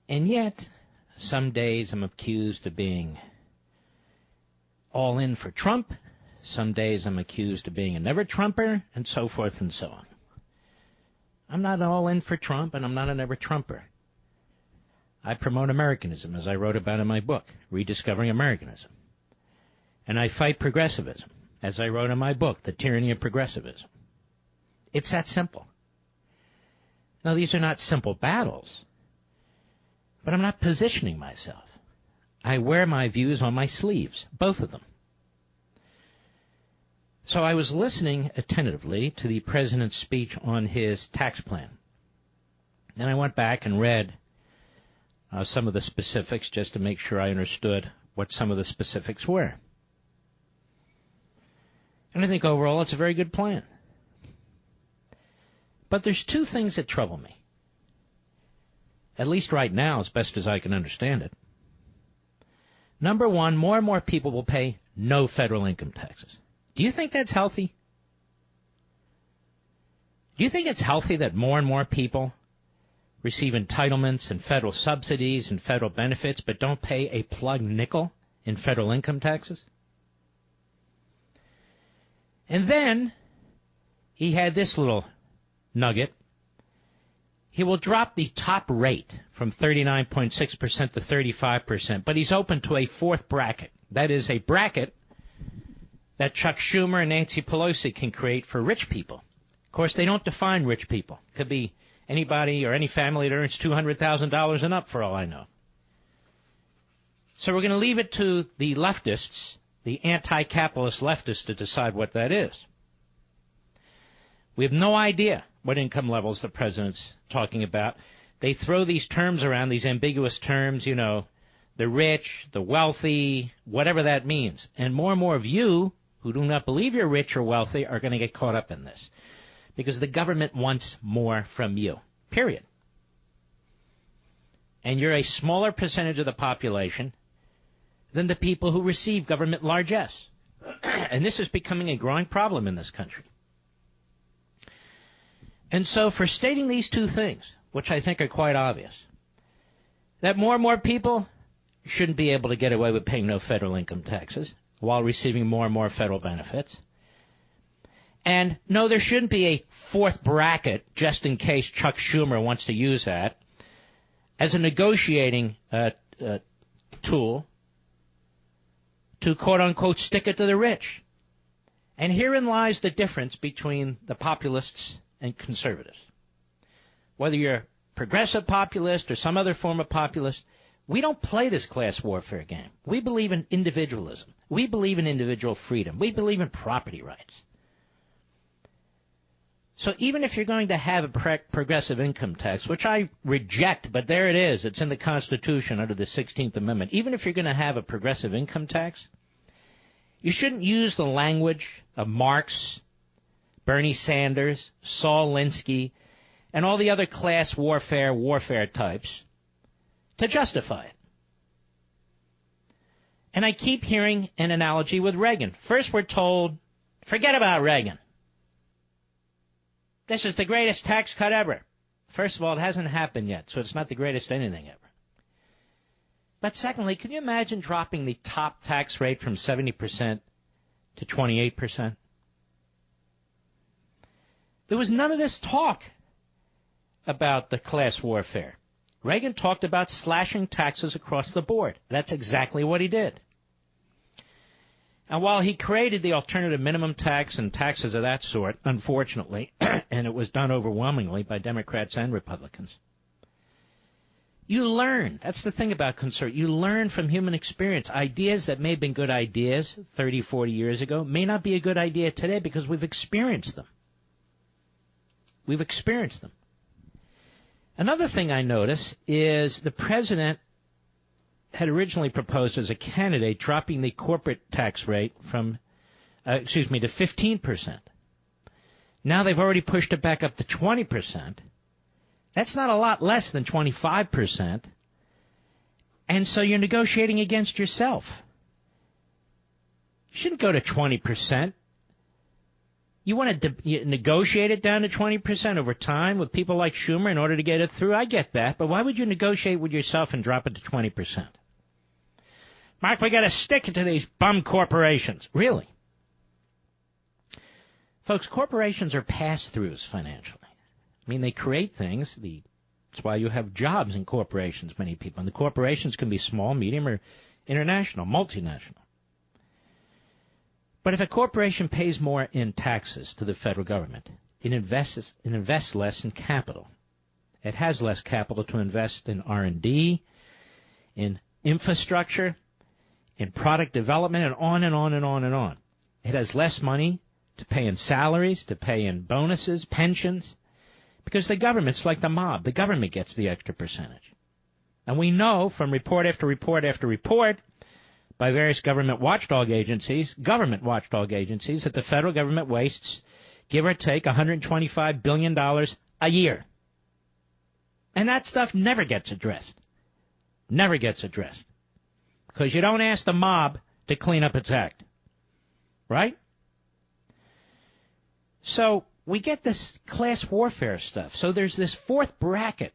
And yet, some days I'm accused of being all in for Trump. Some days I'm accused of being a never-Trumper, and so forth and so on. I'm not all in for Trump, and I'm not a never-Trumper. I promote Americanism, as I wrote about in my book, Rediscovering Americanism. And I fight progressivism, as I wrote in my book, The Tyranny of Progressivism. It's that simple. Now, these are not simple battles, but I'm not positioning myself. I wear my views on my sleeves, both of them. So I was listening attentively to the president's speech on his tax plan. Then I went back and read some of the specifics just to make sure I understood what some of the specifics were. And I think overall it's a very good plan. But there's two things that trouble me. At least right now, as best as I can understand it. Number one, more and more people will pay no federal income taxes. Do you think that's healthy? Do you think it's healthy that more and more people receive entitlements and federal subsidies and federal benefits but don't pay a plug nickel in federal income taxes? And then he had this little nugget. He will drop the top rate from 39.6% to 35%, but he's open to a fourth bracket. That is a bracket that Chuck Schumer and Nancy Pelosi can create for rich people. Of course, they don't define rich people. It could be anybody or any family that earns $200,000 and up, for all I know. So we're going to leave it to the leftists, the anti-capitalist leftists, to decide what that is. We have no idea what income levels the president's talking about. They throw these terms around, these ambiguous terms, you know, the rich, the wealthy, whatever that means. And more of you who do not believe you're rich or wealthy are going to get caught up in this. Because the government wants more from you, period. And you're a smaller percentage of the population than the people who receive government largesse. And this is becoming a growing problem in this country. And so for stating these two things, which I think are quite obvious, that more and more people shouldn't be able to get away with paying no federal income taxes while receiving more and more federal benefits. And no, there shouldn't be a fourth bracket just in case Chuck Schumer wants to use that as a negotiating tool to, quote-unquote, stick it to the rich. And herein lies the difference between the populists and conservatives. Whether you're progressive populist or some other form of populist, we don't play this class warfare game. We believe in individualism. We believe in individual freedom. We believe in property rights. So even if you're going to have a progressive income tax, which I reject, but there it is, it's in the Constitution under the 16th Amendment, even if you're going to have a progressive income tax, you shouldn't use the language of Marx, Bernie Sanders, Saul Alinsky, and all the other class warfare types to justify it. And I keep hearing an analogy with Reagan. First we're told, forget about Reagan. This is the greatest tax cut ever. First of all, it hasn't happened yet, so it's not the greatest anything ever. But secondly, can you imagine dropping the top tax rate from 70% to 28%? There was none of this talk about the class warfare. Reagan talked about slashing taxes across the board. That's exactly what he did. And while he created the alternative minimum tax and taxes of that sort, unfortunately, and it was done overwhelmingly by Democrats and Republicans, you learn. That's the thing about conservative. You learn from human experience. Ideas that may have been good ideas 30, 40 years ago may not be a good idea today because we've experienced them. We've experienced them. Another thing I notice is the president had originally proposed as a candidate dropping the corporate tax rate from, to 15%. Now they've already pushed it back up to 20%. That's not a lot less than 25%. And so you're negotiating against yourself. You shouldn't go to 20%. You want to negotiate it down to 20% over time with people like Schumer in order to get it through? I get that, but why would you negotiate with yourself and drop it to 20%? Mark, we got to stick it to these bum corporations. Really? Folks, corporations are pass-throughs financially. I mean, they create things. That's why you have jobs in corporations, many people. And the corporations can be small, medium, or international, multinational. But if a corporation pays more in taxes to the federal government, it invests less in capital. It has less capital to invest in R&D, in infrastructure, in product development, and on and on and on and on. It has less money to pay in salaries, to pay in bonuses, pensions, because the government's like the mob. The government gets the extra percentage. And we know from report after report after report by various government watchdog agencies, that the federal government wastes, give or take, $125 billion a year. And that stuff never gets addressed. Never gets addressed. Because you don't ask the mob to clean up its act. Right? So we get this class warfare stuff. So there's this fourth bracket.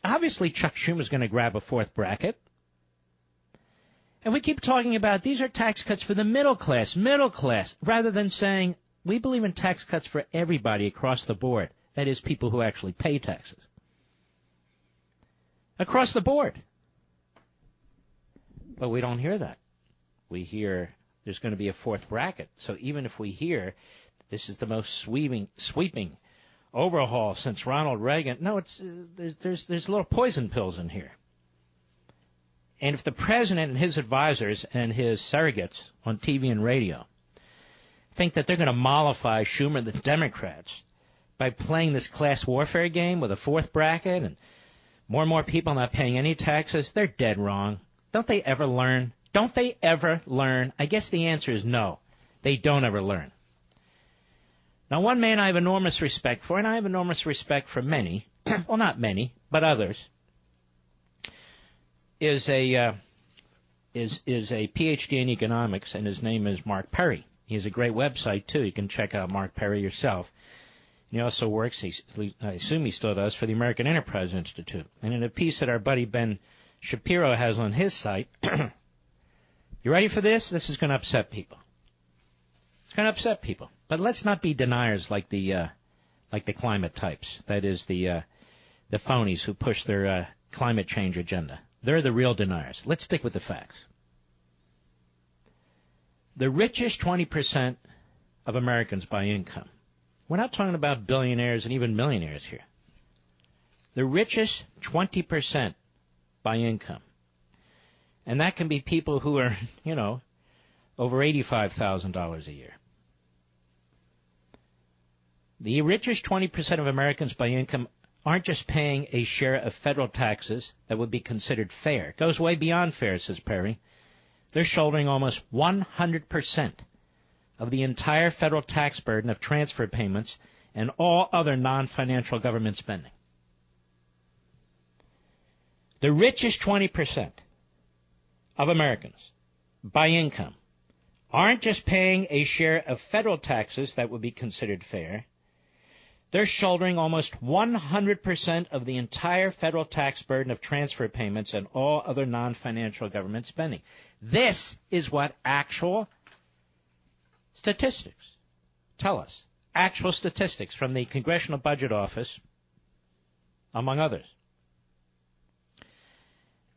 Obviously, Chuck Schumer's going to grab a fourth bracket. And we keep talking about these are tax cuts for the middle class, rather than saying we believe in tax cuts for everybody across the board. That is, people who actually pay taxes. Across the board. But we don't hear that. We hear there's going to be a fourth bracket. So even if we hear this is the most sweeping overhaul since Ronald Reagan, no, there's little poison pills in here. And if the president and his advisors and his surrogates on TV and radio think that they're going to mollify Schumer and the Democrats by playing this class warfare game with a fourth bracket and more people not paying any taxes, they're dead wrong. Don't they ever learn? Don't they ever learn? I guess the answer is no. They don't ever learn. Now, one man I have enormous respect for, and I have enormous respect for many, well, not many, but others, is a PhD in economics, and his name is Mark Perry. He has a great website, too. You can check out Mark Perry yourself. And he also works, I assume he still does, for the American Enterprise Institute. And in a piece that our buddy Ben Shapiro has on his site, you ready for this? This is going to upset people. It's going to upset people. But let's not be deniers like the climate types. That is the phonies who push their climate change agenda. They're the real deniers. Let's stick with the facts. The richest 20% of Americans by income. We're not talking about billionaires and even millionaires here. The richest 20% by income. And that can be people who are, over $85,000 a year. The richest 20% of Americans by income aren't just paying a share of federal taxes that would be considered fair. It goes way beyond fair, says Perry. They're shouldering almost 100% of the entire federal tax burden of transfer payments and all other non-financial government spending. The richest 20% of Americans by income aren't just paying a share of federal taxes that would be considered fair. They're shouldering almost 100% of the entire federal tax burden of transfer payments and all other non-financial government spending. This is what actual statistics tell us. Actual statistics from the Congressional Budget Office, among others.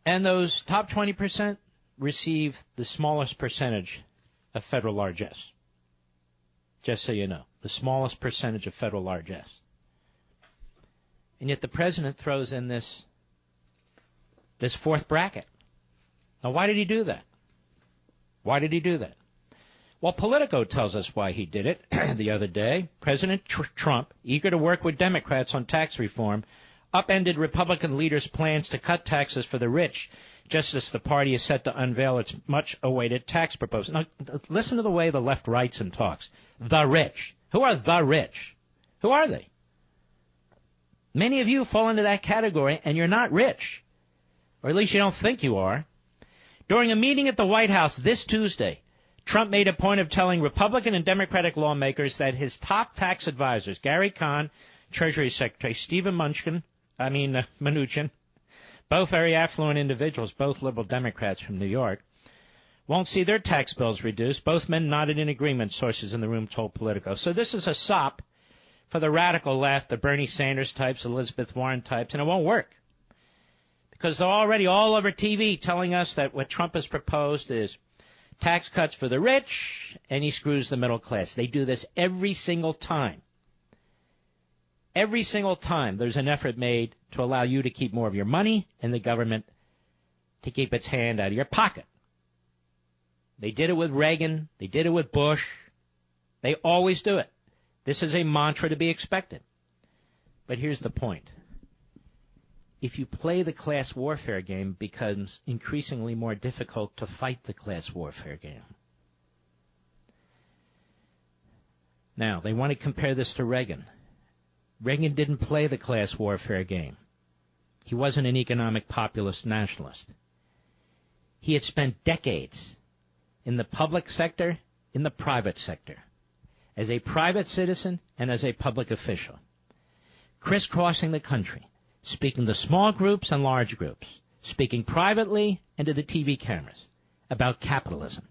And those top 20% receive the smallest percentage of federal largesse. Just so you know, the smallest percentage of federal largesse. And yet the president throws in this fourth bracket. Now, why did he do that? Why did he do that? Well, Politico tells us why he did it the other day. President Trump, eager to work with Democrats on tax reform, upended Republican leaders' plans to cut taxes for the rich, just as the party is set to unveil its much-awaited tax proposal. Now, listen to the way the left writes and talks. The rich. Who are the rich? Who are they? Many of you fall into that category, and you're not rich. Or at least you don't think you are. During a meeting at the White House this Tuesday, Trump made a point of telling Republican and Democratic lawmakers that his top tax advisors, Gary Kahn, Treasury Secretary, Stephen Mnuchin, both very affluent individuals, both liberal Democrats from New York, won't see their tax bills reduced. Both men nodded in agreement, sources in the room told Politico. So this is a sop for the radical left, the Bernie Sanders types, Elizabeth Warren types, and it won't work. Because they're already all over TV telling us that what Trump has proposed is tax cuts for the rich, and he screws the middle class. They do this every single time. Every single time there's an effort made to allow you to keep more of your money and the government to keep its hand out of your pocket. They did it with Reagan. They did it with Bush. They always do it. This is a mantra to be expected. But here's the point. If you play the class warfare game, it becomes increasingly more difficult to fight the class warfare game. Now, they want to compare this to Reagan. Reagan didn't play the class warfare game. He wasn't an economic populist nationalist. He had spent decades in the public sector, in the private sector, as a private citizen and as a public official, crisscrossing the country, speaking to small groups and large groups, speaking privately and to the TV cameras about capitalism.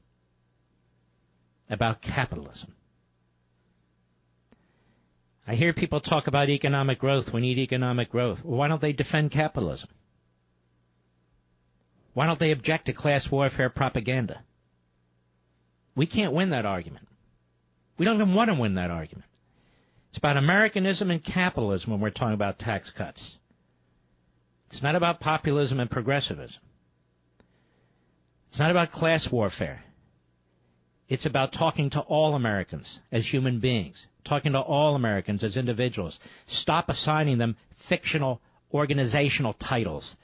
About capitalism. I hear people talk about economic growth. We need economic growth. Well, why don't they defend capitalism? Why don't they object to class warfare propaganda? We can't win that argument. We don't even want to win that argument. It's about Americanism and capitalism when we're talking about tax cuts. It's not about populism and progressivism. It's not about class warfare. It's about talking to all Americans as human beings, talking to all Americans as individuals. Stop assigning them fictional organizational titles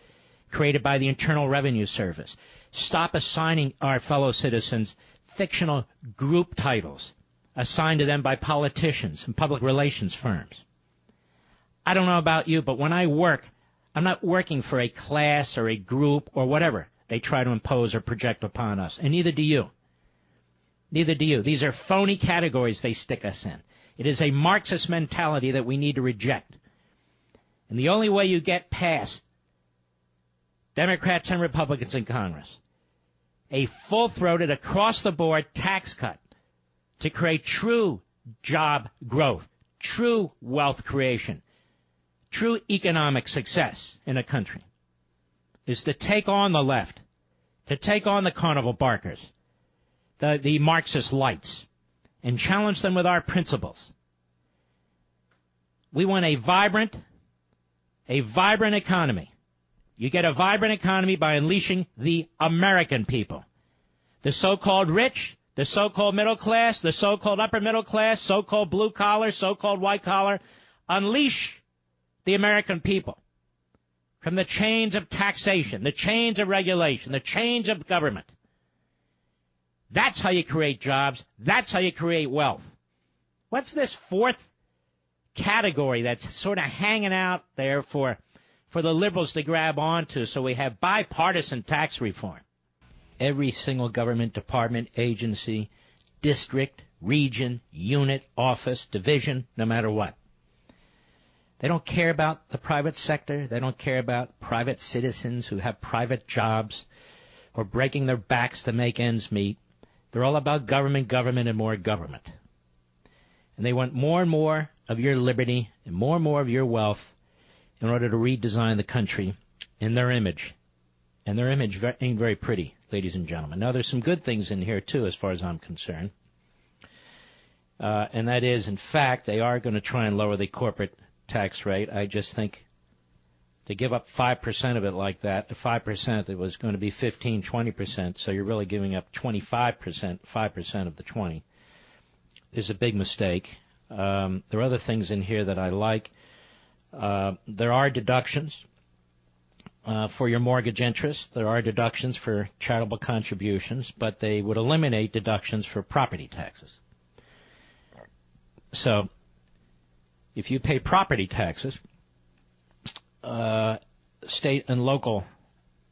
created by the Internal Revenue Service. Stop assigning our fellow citizens fictional group titles assigned to them by politicians and public relations firms. I don't know about you, but when I work, I'm not working for a class or a group or whatever they try to impose or project upon us, and neither do you. Neither do you. These are phony categories they stick us in. It is a Marxist mentality that we need to reject. And the only way you get past Democrats and Republicans in Congress, a full-throated, across-the-board tax cut to create true job growth, true wealth creation, true economic success in a country, is to take on the left, to take on the carnival barkers, the Marxist lights, and challenge them with our principles. We want a vibrant economy. You get a vibrant economy by unleashing the American people. The so-called rich, the so-called middle class, the so-called upper middle class, so-called blue collar, so-called white collar. Unleash the American people from the chains of taxation, the chains of regulation, the chains of government. That's how you create jobs. That's how you create wealth. What's this fourth category that's sort of hanging out there for the liberals to grab onto so we have bipartisan tax reform? Every single government department, agency, district, region, unit, office, division, no matter what. They don't care about the private sector. They don't care about private citizens who have private jobs or breaking their backs to make ends meet. They're all about government, and more government. And they want more and more of your liberty and more of your wealth in order to redesign the country in their image. And their image ain't very pretty, ladies and gentlemen. Now, there's some good things in here, too, as far as I'm concerned. And that is, in fact, they are going to try and lower the corporate tax rate. I just think to give up 5% of it like that, 5%, it was going to be 15, 20%, so you're really giving up 25%, 5% of the 20, is a big mistake. There are other things in here that I like. There are deductions for your mortgage interest. There are deductions for charitable contributions, but they would eliminate deductions for property taxes. So if you pay property taxes, state and local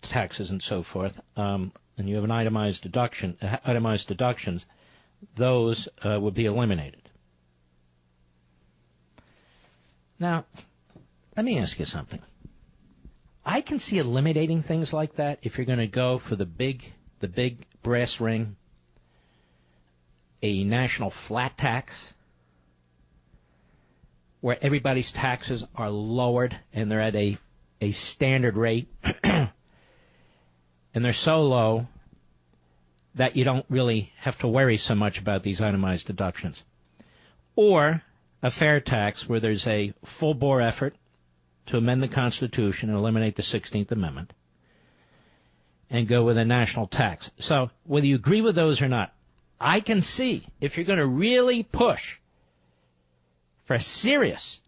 taxes and so forth, and and you have an itemized deductions, those would be eliminated. Now, let me ask you something. I can see eliminating things like that if you're going to go for the big brass ring, a national flat tax, where everybody's taxes are lowered and they're at a standard rate, and they're so low that you don't really have to worry so much about these itemized deductions. Or a fair tax where there's a full-bore effort to amend the Constitution and eliminate the 16th Amendment and go with a national tax. So whether you agree with those or not, I can see if you're going to really push for serious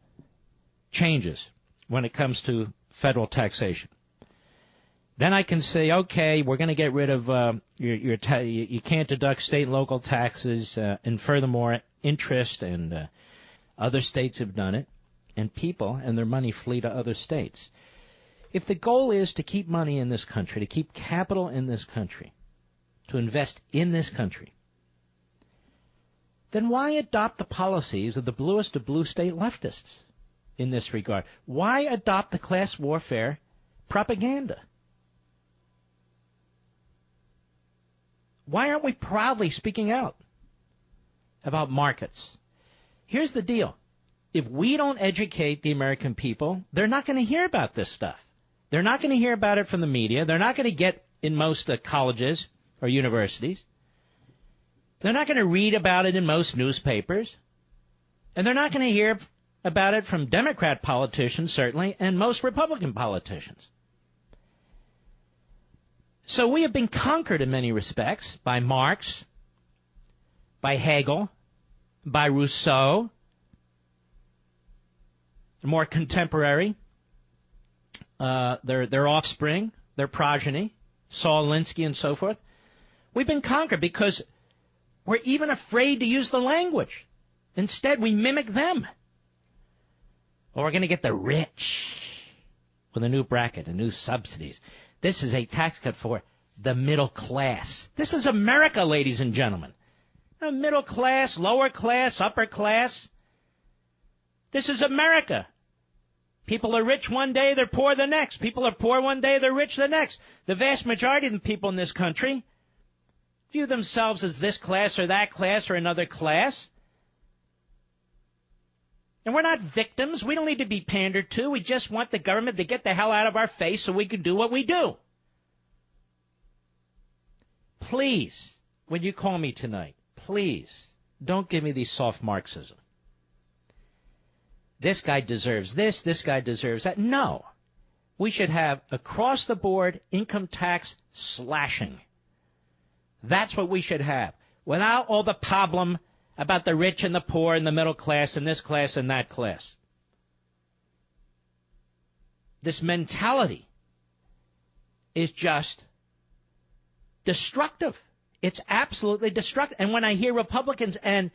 changes when it comes to federal taxation, then I can say, okay, we're going to get rid of you can't deduct state and local taxes, and furthermore, interest, and other states have done it, and people and their money flee to other states. If the goal is to keep money in this country, to keep capital in this country, to invest in this country, then why adopt the policies of the bluest of blue state leftists in this regard? Why adopt the class warfare propaganda? Why aren't we proudly speaking out about markets? Here's the deal. If we don't educate the American people, they're not going to hear about this stuff. They're not going to hear about it from the media. They're not going to get in most colleges or universities. They're not going to read about it in most newspapers. And they're not going to hear about it from Democrat politicians, certainly, and most Republican politicians. So we have been conquered in many respects by Marx, by Hegel, by Rousseau, the more contemporary, their offspring, their progeny, Saul Alinsky and so forth. We've been conquered because we're even afraid to use the language. Instead, we mimic them. Or we're going to get the rich with a new bracket, a new subsidies. This is a tax cut for the middle class. This is America, ladies and gentlemen. Middle class, lower class, upper class. This is America. People are rich one day, they're poor the next. People are poor one day, they're rich the next. The vast majority of the people in this country view themselves as this class or that class or another class. And we're not victims. We don't need to be pandered to. We just want the government to get the hell out of our face so we can do what we do. Please, when you call me tonight, please don't give me these soft Marxism. This guy deserves this guy deserves that. No. We should have across-the-board income tax slashing. That's what we should have, without all the problem about the rich and the poor and the middle class and this class and that class. This mentality is just destructive. It's absolutely destructive. And when I hear Republicans and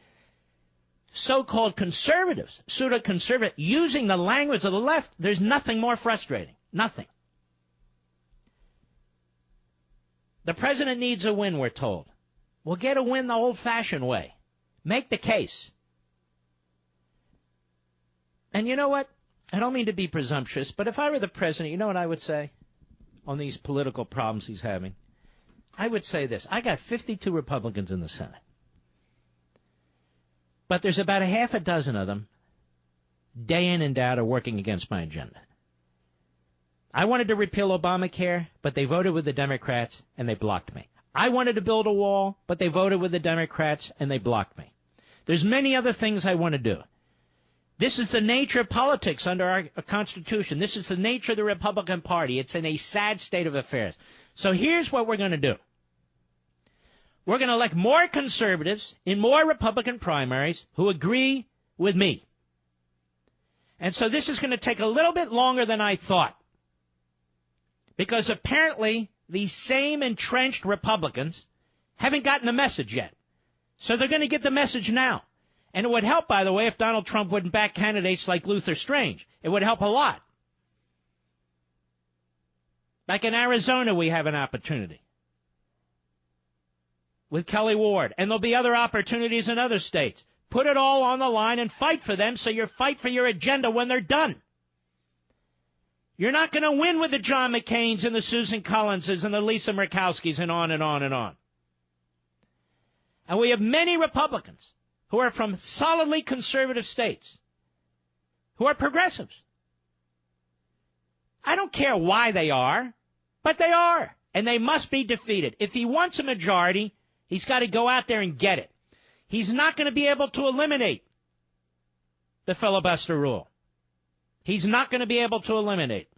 so-called conservatives, pseudo-conservatives, using the language of the left, there's nothing more frustrating. Nothing. The president needs a win, we're told. We'll get a win the old-fashioned way. Make the case. And you know what? I don't mean to be presumptuous, but if I were the president, you know what I would say on these political problems he's having? I would say this. I got 52 Republicans in the Senate. But there's about a half a dozen of them, day in and day out, are working against my agenda. I wanted to repeal Obamacare, but they voted with the Democrats, and they blocked me. I wanted to build a wall, but they voted with the Democrats, and they blocked me. There's many other things I want to do. This is the nature of politics under our Constitution. This is the nature of the Republican Party. It's in a sad state of affairs. So here's what we're going to do. We're going to elect more conservatives in more Republican primaries who agree with me. And so this is going to take a little bit longer than I thought. Because apparently these same entrenched Republicans haven't gotten the message yet. So they're going to get the message now. And it would help, by the way, if Donald Trump wouldn't back candidates like Luther Strange. It would help a lot. Like in Arizona, we have an opportunity. with Kelly Ward, and there'll be other opportunities in other states. Put it all on the line and fight for them so you fight for your agenda when they're done. You're not going to win with the John McCains and the Susan Collinses and the Lisa Murkowskis and on and on and on. And we have many Republicans who are from solidly conservative states who are progressives. I don't care why they are, but they are, and they must be defeated. If he wants a majority, he's got to go out there and get it. He's not going to be able to eliminate the filibuster rule. He's not going to be able to eliminate.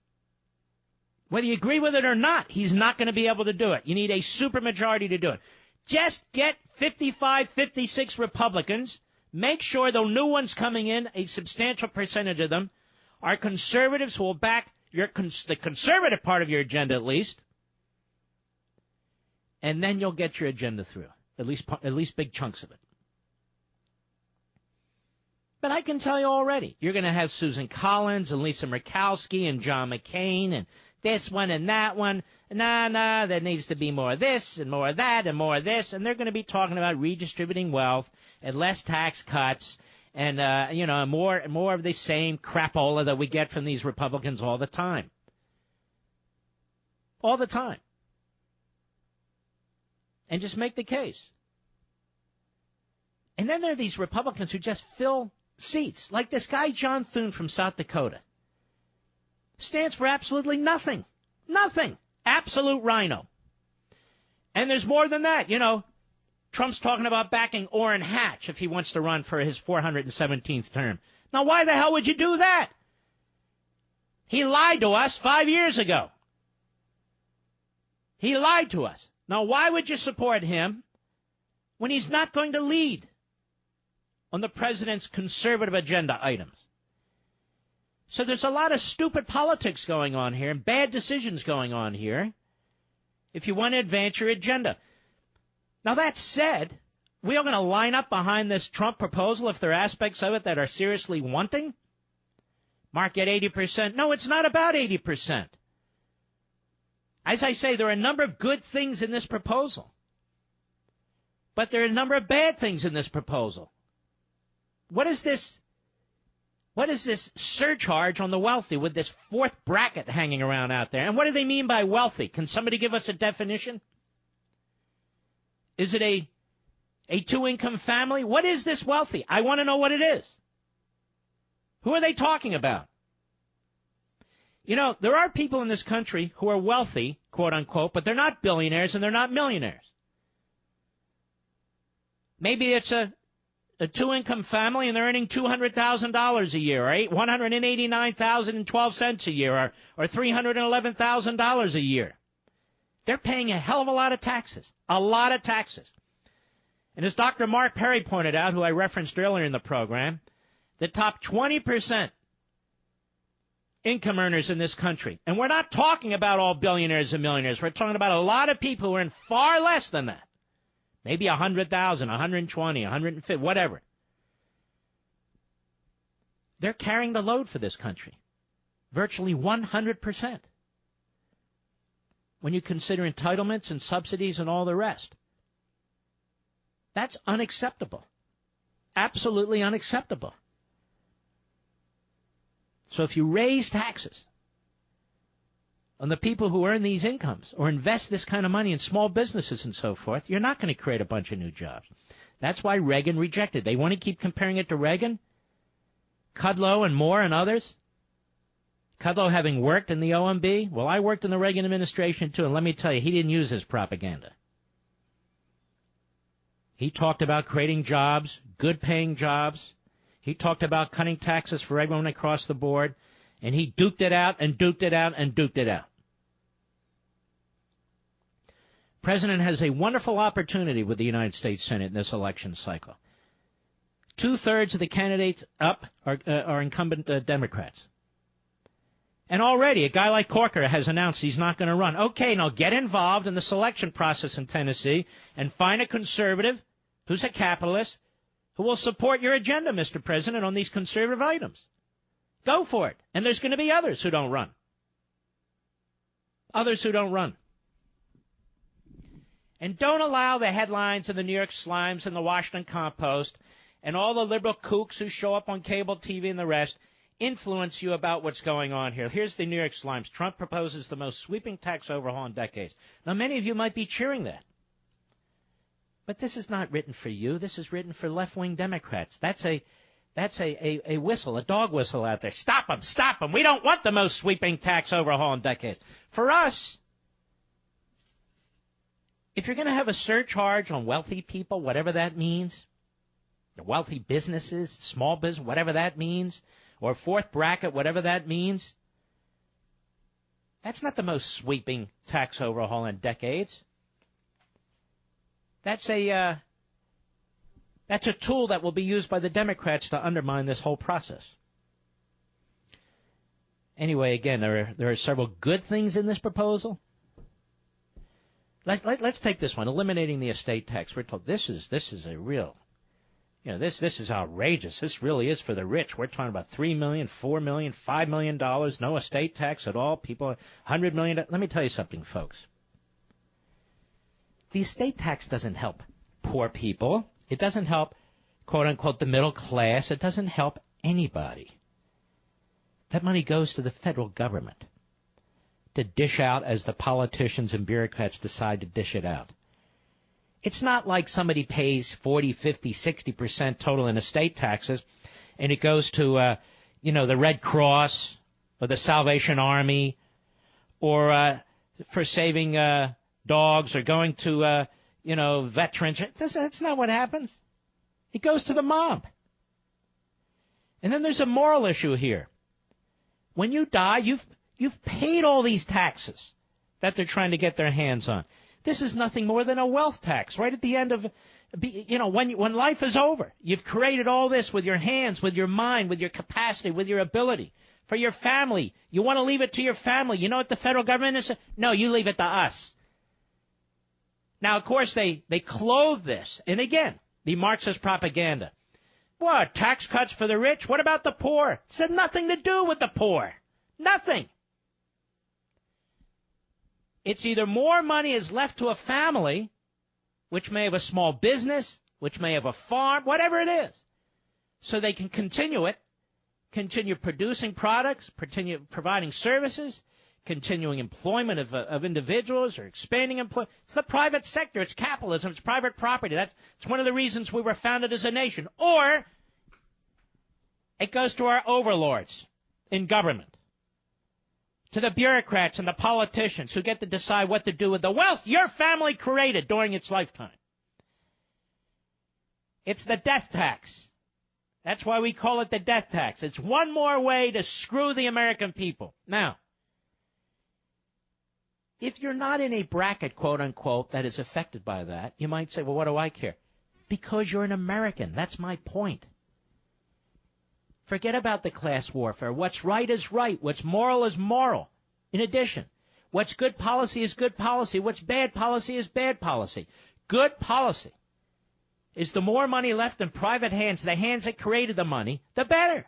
Whether you agree with it or not, he's not going to be able to do it. You need a supermajority to do it. Just get 55, 56 Republicans. Make sure the new ones coming in, a substantial percentage of them, are conservatives who will back the conservative part of your agenda at least. And then you'll get your agenda through, at least big chunks of it. But I can tell you already, you're going to have Susan Collins and Lisa Murkowski and John McCain and this one and that one. Nah, there needs to be more of this and more of that and more of this. And they're going to be talking about redistributing wealth and less tax cuts and, more of the same crapola that we get from these Republicans all the time. All the time. And just make the case. And then there are these Republicans who just fill seats, like this guy John Thune from South Dakota. Stands for absolutely nothing. Nothing. Absolute rhino. And there's more than that. Trump's talking about backing Orrin Hatch if he wants to run for his 417th term. Now, why the hell would you do that? He lied to us 5 years ago. He lied to us. Now, why would you support him when he's not going to lead on the president's conservative agenda items? So there's a lot of stupid politics going on here and bad decisions going on here if you want to advance your agenda. Now, that said, we are going to line up behind this Trump proposal if there are aspects of it that are seriously wanting. Mark, get 80%. No, it's not about 80%. As I say, there are a number of good things in this proposal. But there are a number of bad things in this proposal. What is this surcharge on the wealthy with this fourth bracket hanging around out there? And what do they mean by wealthy? Can somebody give us a definition? Is it a two-income family? What is this wealthy? I want to know what it is. Who are they talking about? There are people in this country who are wealthy, quote unquote, but they're not billionaires and they're not millionaires. Maybe it's a two-income family and they're earning $200,000 a year, or $189,012 a year, or $311,000 a year. They're paying a hell of a lot of taxes, a lot of taxes. And as Dr. Mark Perry pointed out, who I referenced earlier in the program, the top 20% income earners in this country, and we're not talking about all billionaires and millionaires, we're talking about a lot of people who are in far less than that. Maybe 100,000, 120, 150, whatever. They're carrying the load for this country. Virtually 100%. When you consider entitlements and subsidies and all the rest. That's unacceptable. Absolutely unacceptable. So if you raise taxes on the people who earn these incomes or invest this kind of money in small businesses and so forth, you're not going to create a bunch of new jobs. That's why Reagan rejected. They want to keep comparing it to Reagan, Kudlow and Moore and others. Kudlow having worked in the OMB. Well, I worked in the Reagan administration too, and let me tell you, he didn't use his propaganda. He talked about creating jobs, good-paying jobs. He talked about cutting taxes for everyone across the board, and he duked it out and duked it out and duked it out. President has a wonderful opportunity with the United States Senate in this election cycle. 2/3 of the candidates up are incumbent Democrats. And already a guy like Corker has announced he's not going to run. Okay, now get involved in the selection process in Tennessee and find a conservative who's a capitalist who will support your agenda, Mr. President, on these conservative items. Go for it. And there's going to be others who don't run. Others who don't run. And don't allow the headlines in the New York Slimes and the Washington Compost and all the liberal kooks who show up on cable TV and the rest influence you about what's going on here. Here's the New York Slimes. Trump proposes the most sweeping tax overhaul in decades. Now, many of you might be cheering that. But this is not written for you. This is written for left-wing Democrats. That's a whistle, a dog whistle out there. Stop them, stop them. We don't want the most sweeping tax overhaul in decades. For us, if you're going to have a surcharge on wealthy people, whatever that means, the wealthy businesses, small business, whatever that means, or fourth bracket, whatever that means, that's not the most sweeping tax overhaul in decades. That's a tool that will be used by the Democrats to undermine this whole process. Anyway, again, there are several good things in this proposal. Let's take this one, eliminating the estate tax. We're told this is a real, this is outrageous. This really is for the rich. We're talking about $3 million, $4 million, $5 million, no estate tax at all. People, $100 million. Let me tell you something, folks. The estate tax doesn't help poor people. It doesn't help, quote unquote, the middle class. It doesn't help anybody. That money goes to the federal government to dish out as the politicians and bureaucrats decide to dish it out. It's not like somebody pays 40, 50, 60% total in estate taxes, and it goes to, the Red Cross or the Salvation Army or for saving dogs or going to, veterans. That's not what happens. It goes to the mob. And then there's a moral issue here. When you die, You've paid all these taxes that they're trying to get their hands on. This is nothing more than a wealth tax. Right at the end of, when life is over, you've created all this with your hands, with your mind, with your capacity, with your ability. For your family, you want to leave it to your family. You know what the federal government is? No, you leave it to us. Now, of course, they clothe this. And again, the Marxist propaganda. What, tax cuts for the rich? What about the poor? It had nothing to do with the poor. Nothing. It's either more money is left to a family, which may have a small business, which may have a farm, whatever it is, so they can continue producing products, continue providing services, continuing employment of individuals or expanding employment. It's the private sector. It's capitalism. It's private property. It's one of the reasons we were founded as a nation. Or it goes to our overlords in government, to the bureaucrats and the politicians who get to decide what to do with the wealth your family created during its lifetime. It's the death tax. That's why we call it the death tax. It's one more way to screw the American people. Now, if you're not in a bracket, quote unquote, that is affected by that, you might say, well, what do I care? Because you're an American. That's my point. Forget about the class warfare. What's right is right. What's moral is moral. In addition, what's good policy is good policy. What's bad policy is bad policy. Good policy is the more money left in private hands, the hands that created the money, the better.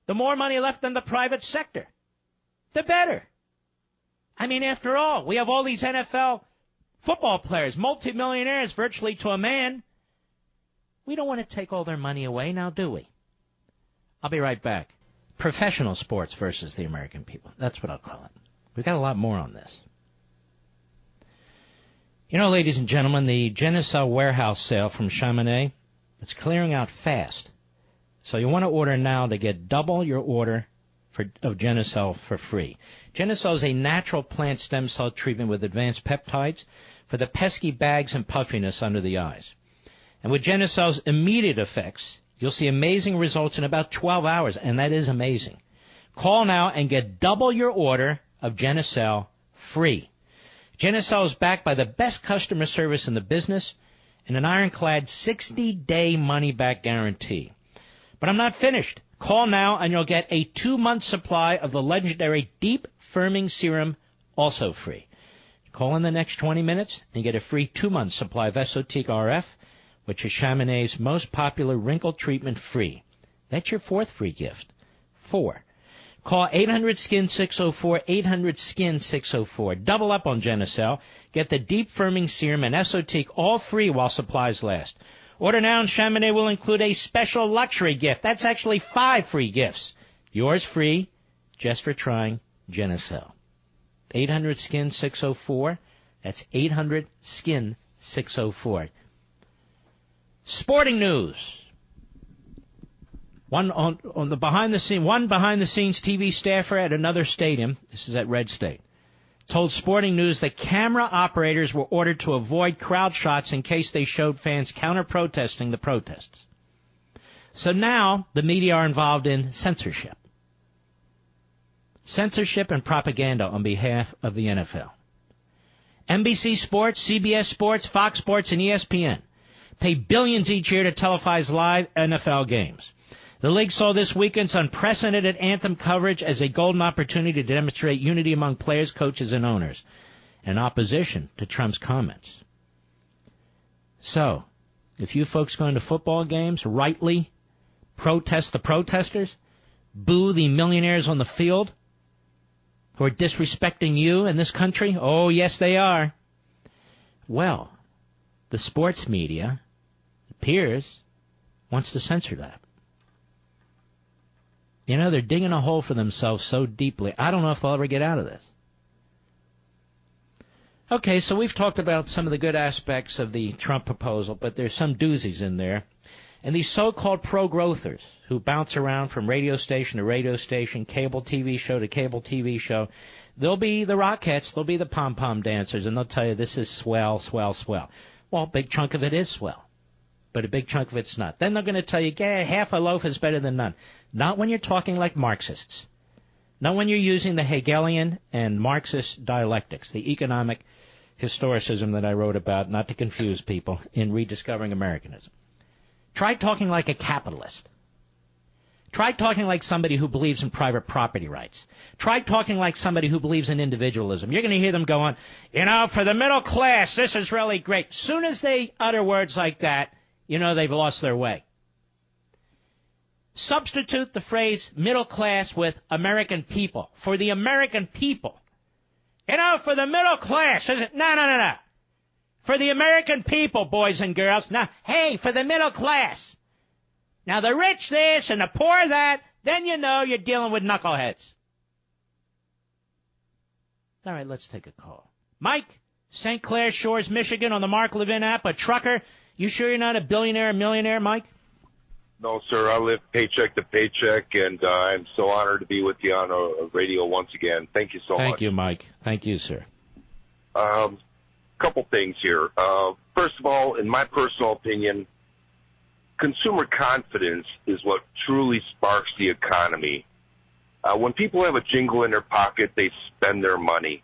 The more money left in the private sector, the better. I mean, after all, we have all these NFL football players, multimillionaires virtually to a man. We don't want to take all their money away now, do we? I'll be right back. Professional sports versus the American people. That's what I'll call it. We've got a lot more on this. Ladies and gentlemen, the Genucel warehouse sale from Chamonix, it's clearing out fast. So you want to order now to get double your order of Genucel for free. Genucel is a natural plant stem cell treatment with advanced peptides for the pesky bags and puffiness under the eyes. And with Genucel's immediate effects, you'll see amazing results in about 12 hours, and that is amazing. Call now and get double your order of Genucel free. Genucel is backed by the best customer service in the business and an ironclad 60-day money-back guarantee. But I'm not finished. Call now and you'll get a 2-month supply of the legendary Deep Firming Serum also free. Call in the next 20 minutes and get a free 2-month supply of Esotique RF, which is Chamonix's most popular wrinkle treatment free. That's your 4th free gift. 4. Call 800-SKIN-604, 800-SKIN-604. Double up on Genucel. Get the deep firming serum and Esotique all free while supplies last. Order now and Chamonix will include a special luxury gift. That's actually 5 free gifts. Yours free, just for trying Genucel. 800-SKIN-604. That's 800-SKIN-604. Sporting news. One behind the scenes TV staffer at another stadium, this is at Red State, told Sporting News that camera operators were ordered to avoid crowd shots in case they showed fans counter-protesting the protests. So now the media are involved in censorship. Censorship and propaganda on behalf of the NFL. NBC Sports, CBS Sports, Fox Sports, and ESPN pay billions each year to televise live NFL games. The league saw this weekend's unprecedented Anthem coverage as a golden opportunity to demonstrate unity among players, coaches, and owners, in opposition to Trump's comments. So, if you folks going to football games rightly protest the protesters, boo the millionaires on the field who are disrespecting you in this country, oh, yes, they are. Well, the sports media, it appears, wants to censor that. You know, they're digging a hole for themselves so deeply. I don't know if they'll ever get out of this. Okay, so we've talked about some of the good aspects of the Trump proposal, but there's some doozies in there. And these so-called pro-growthers who bounce around from radio station to radio station, cable TV show to cable TV show, they'll be the Rockettes, they'll be the pom-pom dancers, and they'll tell you this is swell, swell, swell. Well, a big chunk of it is swell, but a big chunk of it's not. Then they're going to tell you, yeah, half a loaf is better than none. Not when you're talking like Marxists. Not when you're using the Hegelian and Marxist dialectics, the economic historicism that I wrote about, not to confuse people, in Rediscovering Americanism. Try talking like a capitalist. Try talking like somebody who believes in private property rights. Try talking like somebody who believes in individualism. You're going to hear them go on, you know, for the middle class, this is really great. Soon as they utter words like that, you know they've lost their way. Substitute the phrase middle class with American people. For the American people. You know, for the middle class. No. For the American people, boys and girls. Now, hey, for the middle class. Now, the rich this and the poor that, then you know you're dealing with knuckleheads. All right, let's take a call. Mike, St. Clair Shores, Michigan, on the Mark Levin app, a trucker. You sure you're not a billionaire or millionaire, Mike? No, sir. I live paycheck to paycheck, and I'm so honored to be with you on a radio once again. Thank you so much. Thank you, Mike. Thank you, sir. Couple things here. First of all, in my personal opinion, consumer confidence is what truly sparks the economy. When people have a jingle in their pocket, they spend their money.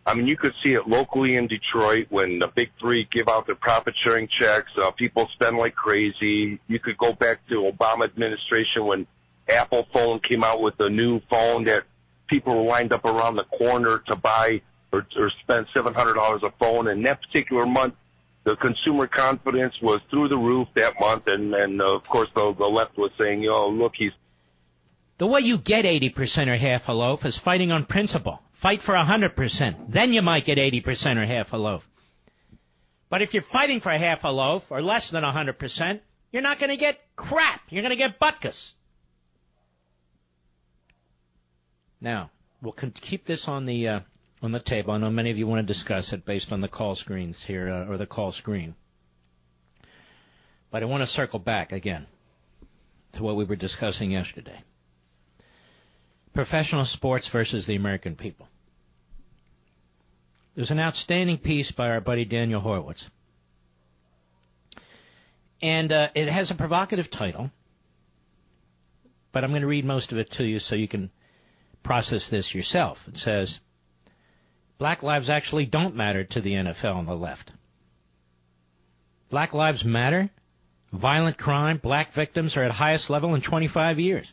I mean, you could see it locally in Detroit when the big three give out their profit-sharing checks. People spend like crazy. You could go back to Obama administration when Apple phone came out with a new phone that people were lined up around the corner to buy or spend $700 a phone. And that particular month, the consumer confidence was through the roof that month. And of course, the left was saying, oh, look, he's... The way you get 80% or half a loaf is fighting on principle. Fight for 100%. Then you might get 80% or half a loaf. But if you're fighting for half a loaf or less than 100%, you're not going to get crap. You're going to get butkus. Now, we'll keep this on the table. I know many of you want to discuss it based on the call screens here, or the call screen. But I want to circle back again to what we were discussing yesterday. Professional sports versus the American people. There's an outstanding piece by our buddy Daniel Horowitz. And it has a provocative title, but I'm going to read most of it to you so you can process this yourself. It says, Black lives actually don't matter to the NFL on the left. Black lives matter. Violent crime, black victims are at highest level in 25 years.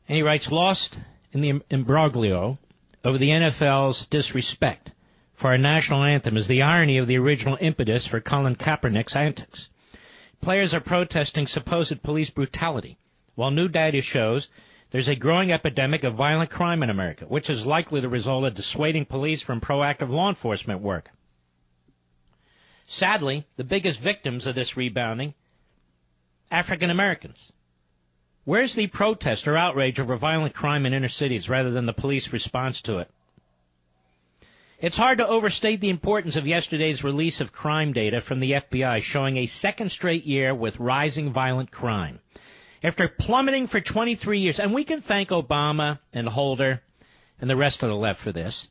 And he writes, lost in the imbroglio over the NFL's disrespect for our national anthem is the irony of the original impetus for Colin Kaepernick's antics. Players are protesting supposed police brutality, while new data shows there's a growing epidemic of violent crime in America, which is likely the result of dissuading police from proactive law enforcement work. Sadly, the biggest victims of this rebounding, African Americans. Where's the protest or outrage over violent crime in inner cities rather than the police response to it? It's hard to overstate the importance of yesterday's release of crime data from the FBI showing a second straight year with rising violent crime. After plummeting for 23 years, and we can thank Obama and Holder and the rest of the left for this.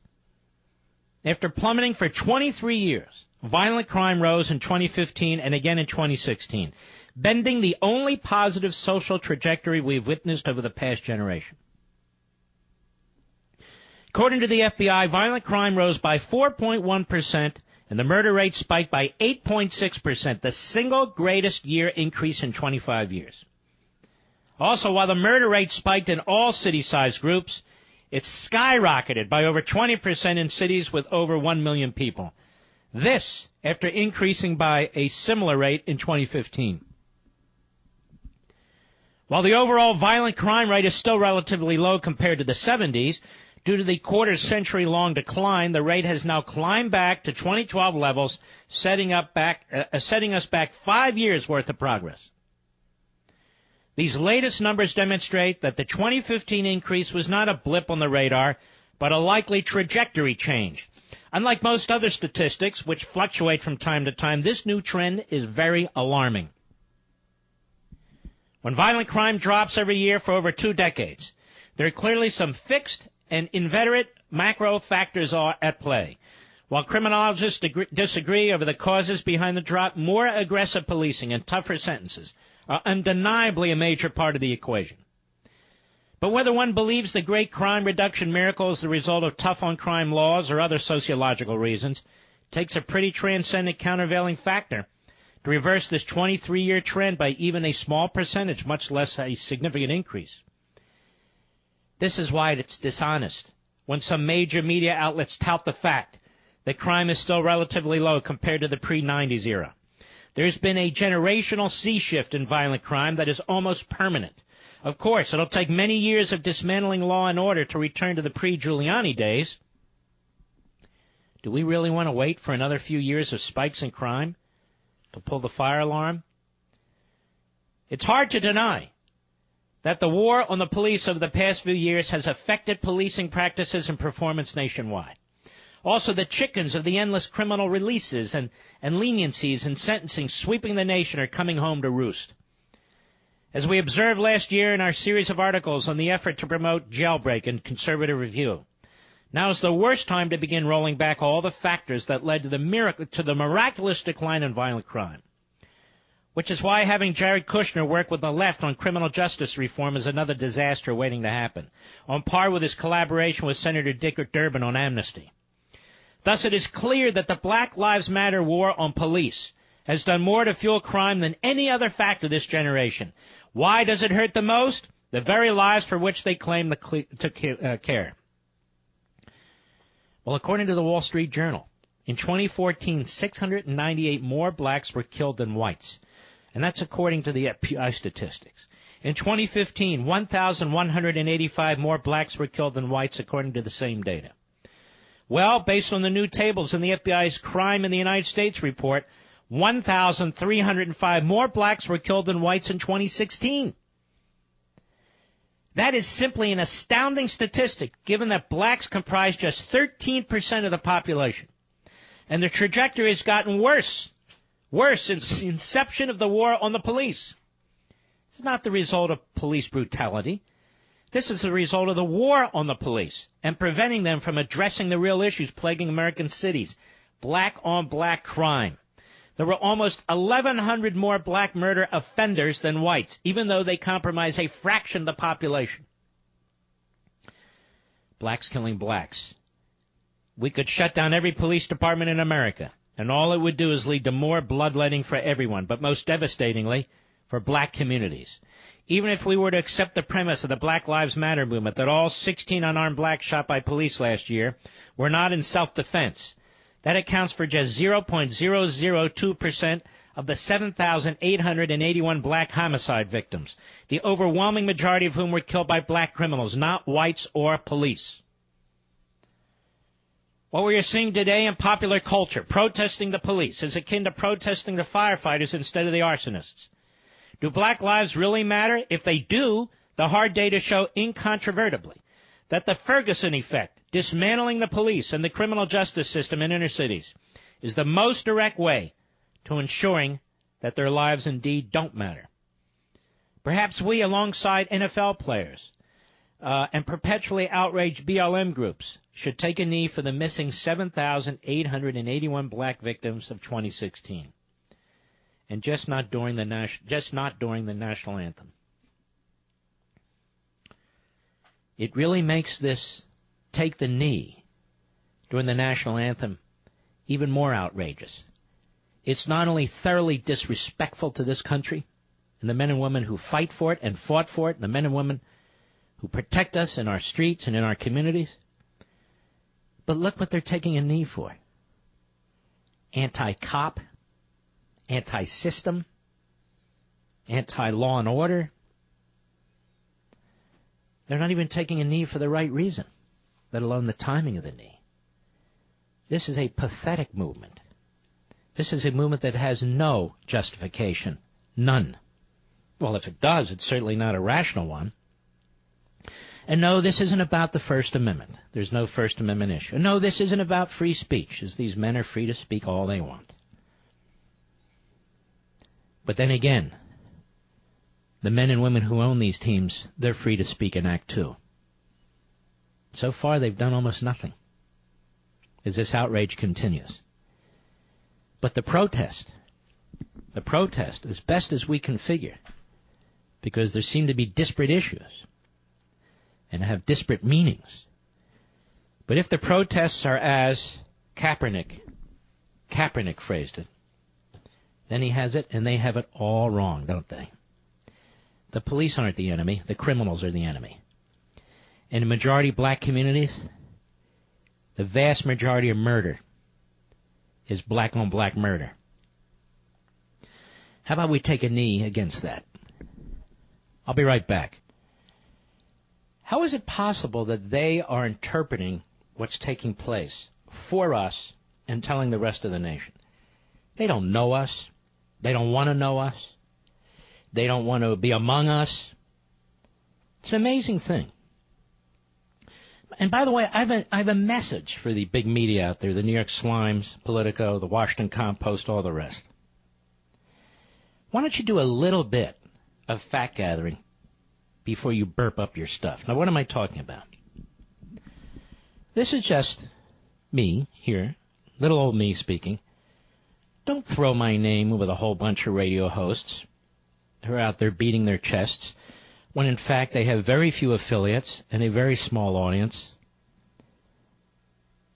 After plummeting for 23 years, violent crime rose in 2015 and again in 2016, bending the only positive social trajectory we've witnessed over the past generation. According to the FBI, violent crime rose by 4.1%, and the murder rate spiked by 8.6%, the single greatest year increase in 25 years. Also, while the murder rate spiked in all city-size groups, it skyrocketed by over 20% in cities with over 1 million people. This after increasing by a similar rate in 2015. While the overall violent crime rate is still relatively low compared to the 70s, due to the quarter-century-long decline, the rate has now climbed back to 2012 levels, setting us back 5 years' worth of progress. These latest numbers demonstrate that the 2015 increase was not a blip on the radar, but a likely trajectory change. Unlike most other statistics, which fluctuate from time to time, this new trend is very alarming. When violent crime drops every year for over 2 decades, there are clearly some fixed and inveterate macro factors are at play. While criminologists disagree over the causes behind the drop, more aggressive policing and tougher sentences are undeniably a major part of the equation. But whether one believes the great crime reduction miracle is the result of tough-on-crime laws or other sociological reasons, it takes a pretty transcendent countervailing factor to reverse this 23-year trend by even a small percentage, much less a significant increase. This is why it's dishonest when some major media outlets tout the fact that crime is still relatively low compared to the pre-90s era. There's been a generational sea shift in violent crime that is almost permanent. Of course, it'll take many years of dismantling law and order to return to the pre-Giuliani days. Do we really want to wait for another few years of spikes in crime to pull the fire alarm? It's hard to deny that the war on the police over the past few years has affected policing practices and performance nationwide. Also, the chickens of the endless criminal releases and leniencies and sentencing sweeping the nation are coming home to roost. As we observed last year in our series of articles on the effort to promote jailbreak and conservative review, now is the worst time to begin rolling back all the factors that led to the miraculous decline in violent crime. Which is why having Jared Kushner work with the left on criminal justice reform is another disaster waiting to happen, on par with his collaboration with Senator Dick Durbin on amnesty. Thus, it is clear that the Black Lives Matter war on police has done more to fuel crime than any other factor this generation. Why does it hurt the most? The very lives for which they claim to care. Well, according to the Wall Street Journal, in 2014, 698 more blacks were killed than whites. And that's according to the FBI statistics. In 2015, 1,185 more blacks were killed than whites, according to the same data. Well, based on the new tables in the FBI's Crime in the United States report, 1,305 more blacks were killed than whites in 2016. That is simply an astounding statistic, given that blacks comprise just 13% of the population. And the trajectory has gotten worse since the inception of the war on the police. It's not the result of police brutality. This is the result of the war on the police and preventing them from addressing the real issues plaguing American cities, black-on-black crime. There were almost 1,100 more black murder offenders than whites, even though they comprise a fraction of the population. Blacks killing blacks. We could shut down every police department in America, and all it would do is lead to more bloodletting for everyone, but most devastatingly, for black communities. Even if we were to accept the premise of the Black Lives Matter movement that all 16 unarmed blacks shot by police last year were not in self-defense, that accounts for just 0.002% of the 7,881 black homicide victims, the overwhelming majority of whom were killed by black criminals, not whites or police. What we are seeing today in popular culture, protesting the police, is akin to protesting the firefighters instead of the arsonists. Do black lives really matter? If they do, the hard data show incontrovertibly that the Ferguson effect, dismantling the police and the criminal justice system in inner cities, is the most direct way to ensuring that their lives indeed don't matter. Perhaps we, alongside NFL players and perpetually outraged BLM groups, should take a knee for the missing 7,881 black victims of 2016, and just not during the national anthem. It really makes this take the knee during the national anthem even more outrageous. It's not only thoroughly disrespectful to this country and the men and women who fight for it and fought for it, and the men and women who protect us in our streets and in our communities, but look what they're taking a knee for. Anti-cop, anti-system, anti-law and order. They're not even taking a knee for the right reason, let alone the timing of the knee. This is a pathetic movement. This is a movement that has no justification. None. Well, if it does, it's certainly not a rational one. And no, this isn't about the First Amendment. There's no First Amendment issue. No, this isn't about free speech, as these men are free to speak all they want. But then again, the men and women who own these teams, they're free to speak and act too. So far, they've done almost nothing as this outrage continues. But the protest, as best as we can figure, because there seem to be disparate issues and have disparate meanings. But if the protests are as Kaepernick phrased it, then he has it, and they have it all wrong, don't they? The police aren't the enemy. The criminals are the enemy. In the majority black communities, the vast majority of murder is black-on-black murder. How about we take a knee against that? I'll be right back. How is it possible that they are interpreting what's taking place for us and telling the rest of the nation? They don't know us. They don't want to know us. They don't want to be among us. It's an amazing thing. And by the way, I have a message for the big media out there, the New York Slimes, Politico, the Washington Compost, all the rest. Why don't you do a little bit of fact gathering before you burp up your stuff? Now, what am I talking about? This is just me here, little old me speaking. Don't throw my name with a whole bunch of radio hosts who are out there beating their chests, when in fact they have very few affiliates and a very small audience.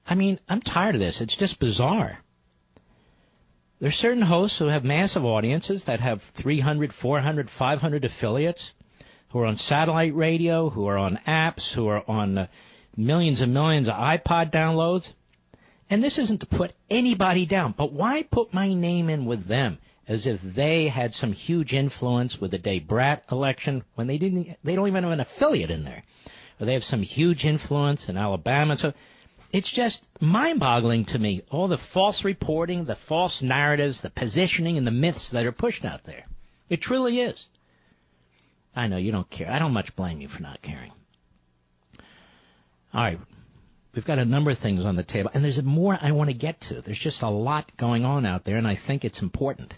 I mean, I'm tired of this. It's just bizarre. There's certain hosts who have massive audiences that have 300, 400, 500 affiliates, who are on satellite radio, who are on apps, who are on millions and millions of iPod downloads. And this isn't to put anybody down, but why put my name in with them as if they had some huge influence with the Day Brat election when they don't even have an affiliate in there, or they have some huge influence in Alabama? So it's just mind-boggling to me, all the false reporting, the false narratives, the positioning, and the myths that are pushed out there. It truly is. I know you don't care. I don't much blame you for not caring. All right. We've got a number of things on the table, and there's more I want to get to. There's just a lot going on out there, and I think it's important.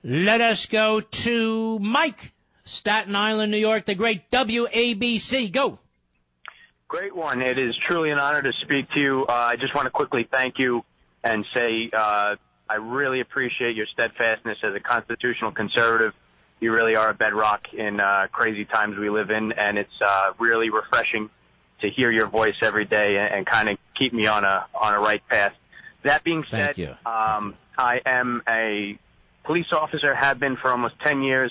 Let us go to Mike, Staten Island, New York, the great WABC. Go. Great one. It is truly an honor to speak to you. I just want to quickly thank you and say I really appreciate your steadfastness as a constitutional conservative. You really are a bedrock in crazy times we live in, and it's really refreshing to hear your voice every day and kind of keep me on a right path. That being said, I am a police officer, have been for almost 10 years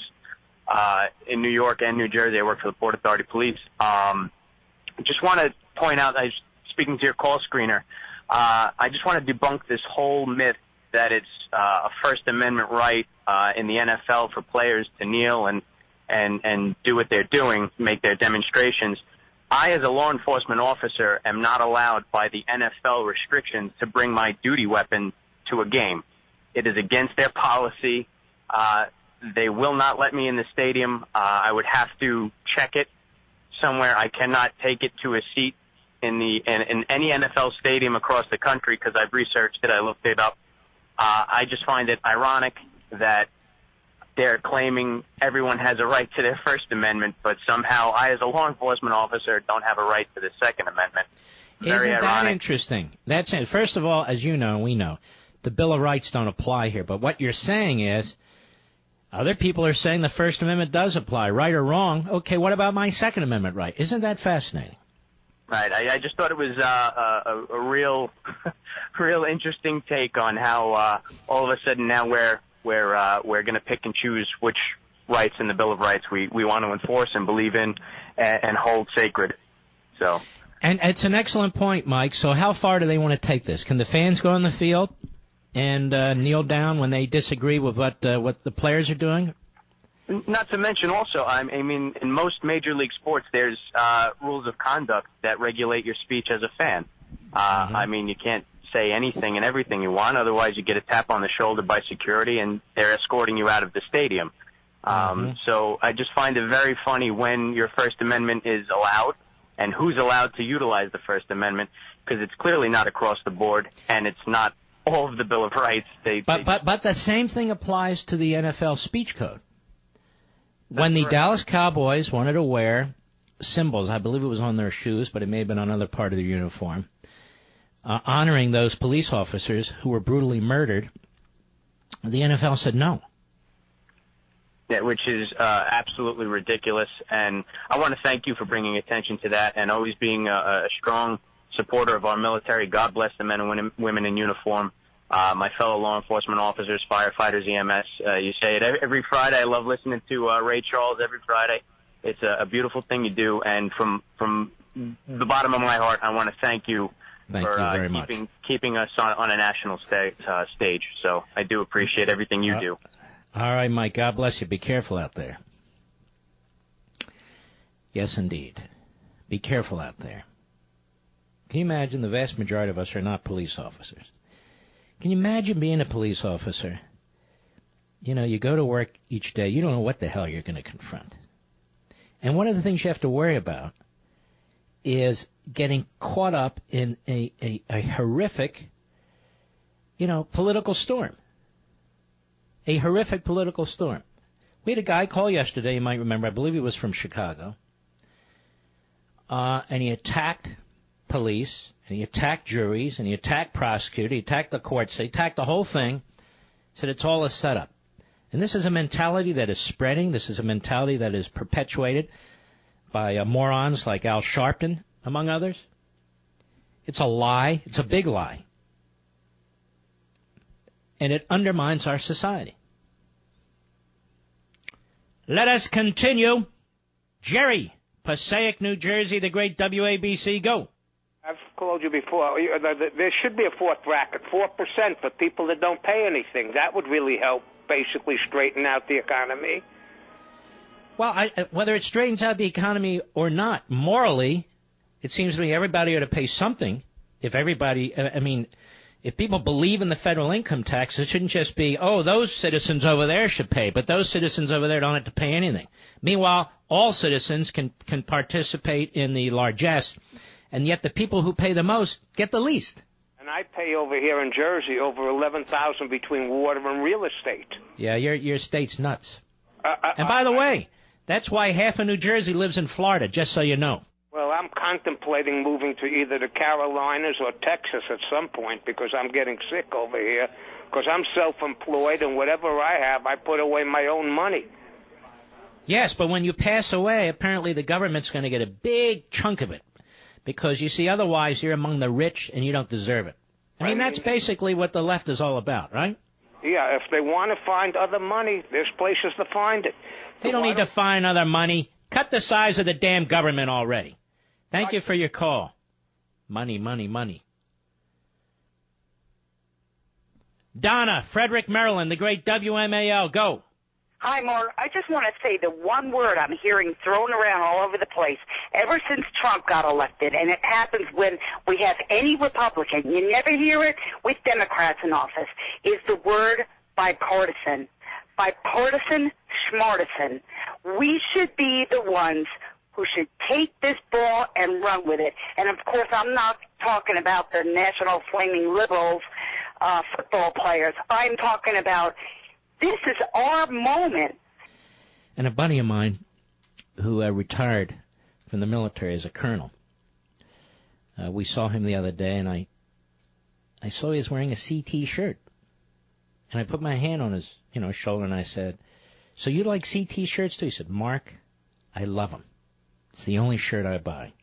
in New York and New Jersey. I work for the Port Authority Police. Just want to point out, I was speaking to your call screener, I just want to debunk this whole myth that it's a First Amendment right in the NFL for players to kneel and do what they're doing, make their demonstrations. I, as a law enforcement officer, am not allowed by the NFL restrictions to bring my duty weapon to a game. It is against their policy. They will not let me in the stadium. I would have to check it somewhere. I cannot take it to a seat in any NFL stadium across the country because I've researched it. I looked it up. I just find it ironic that they're claiming everyone has a right to their First Amendment, but somehow I, as a law enforcement officer, don't have a right to the Second Amendment. Very Isn't ironic. that interesting? That's it. First of all, as you know, we know, the Bill of Rights don't apply here. But what you're saying is, other people are saying the First Amendment does apply, right or wrong. Okay, what about my Second Amendment right? Isn't that fascinating? Right. I just thought it was a real interesting take on how all of a sudden now we're going to pick and choose which rights in the Bill of Rights we want to enforce and believe in and hold sacred. So. And it's an excellent point, Mike. So how far do they want to take this? Can the fans go on the field and kneel down when they disagree with what the players are doing? Not to mention also, I mean, in most major league sports, there's rules of conduct that regulate your speech as a fan. I mean, you can't say anything and everything you want, otherwise you get a tap on the shoulder by security and they're escorting you out of the stadium. So I just find it very funny when your First Amendment is allowed and who's allowed to utilize the First Amendment, because it's clearly not across the board and it's not all of the Bill of Rights. But the same thing applies to the NFL speech code. When the Dallas Cowboys wanted to wear symbols, I believe it was on their shoes, but it may have been on another part of their uniform, honoring those police officers who were brutally murdered, the NFL said no. Yeah, which is absolutely ridiculous. And I want to thank you for bringing attention to that and always being a strong supporter of our military. God bless the men and women in uniform. My fellow law enforcement officers, firefighters, EMS. You say it every Friday. I love listening to Ray Charles every Friday. It's a beautiful thing you do. And from the bottom of my heart, I want to thank you. Thank you very much. Keeping us on a national stage. So I do appreciate everything you do. All right, Mike. God bless you. Be careful out there. Yes, indeed. Be careful out there. Can you imagine the vast majority of us are not police officers? Can you imagine being a police officer? You know, you go to work each day. You don't know what the hell you're going to confront. And one of the things you have to worry about is getting caught up in a horrific, political storm. A horrific political storm. We had a guy call yesterday, you might remember, I believe he was from Chicago, and he attacked police, and he attacked juries, and he attacked prosecutors, he attacked the courts, he attacked the whole thing, said it's all a setup. And this is a mentality that is spreading. This is a mentality that is perpetuated by morons like Al Sharpton, among others. It's a lie. It's a big lie. And it undermines our society. Let us continue. Jerry, Passaic, New Jersey, the great WABC. Go. I've called you before. There should be a fourth bracket, 4% for people that don't pay anything. That would really help basically straighten out the economy. Well, whether it straightens out the economy or not, morally, it seems to me everybody ought to pay something. If everybody, if people believe in the federal income tax, it shouldn't just be, those citizens over there should pay, but those citizens over there don't have to pay anything. Meanwhile, all citizens can participate in the largesse, and yet the people who pay the most get the least. And I pay over here in Jersey over $11,000 between water and real estate. Yeah, your state's nuts. And by the way, that's why half of New Jersey lives in Florida, just so you know. Well, I'm contemplating moving to either the Carolinas or Texas at some point because I'm getting sick over here. Because I'm self-employed, and whatever I have, I put away my own money. Yes, but when you pass away, apparently the government's going to get a big chunk of it. Because, you see, otherwise you're among the rich and you don't deserve it. I mean, that's basically what the left is all about, right? Yeah, if they want to find other money, there's places to find it. They don't need to find other money. Cut the size of the damn government already. Thank you for your call. Money, money, money. Donna Frederick, Maryland, the great WMAL. Go. Hi, Mark. I just want to say the one word I'm hearing thrown around all over the place ever since Trump got elected, and it happens when we have any Republican, you never hear it with Democrats in office, is the word bipartisan. Bipartisan, schmartisan. We should be the ones who should take this ball and run with it. And, of course, I'm not talking about the National Flaming Liberals football players. I'm talking about this is our moment. And a buddy of mine who retired from the military as a colonel, we saw him the other day, and I saw he was wearing a CT shirt. And I put my hand on his, shoulder, and I said, "So you like CT shirts too?" He said, "Mark, I love them. It's the only shirt I buy."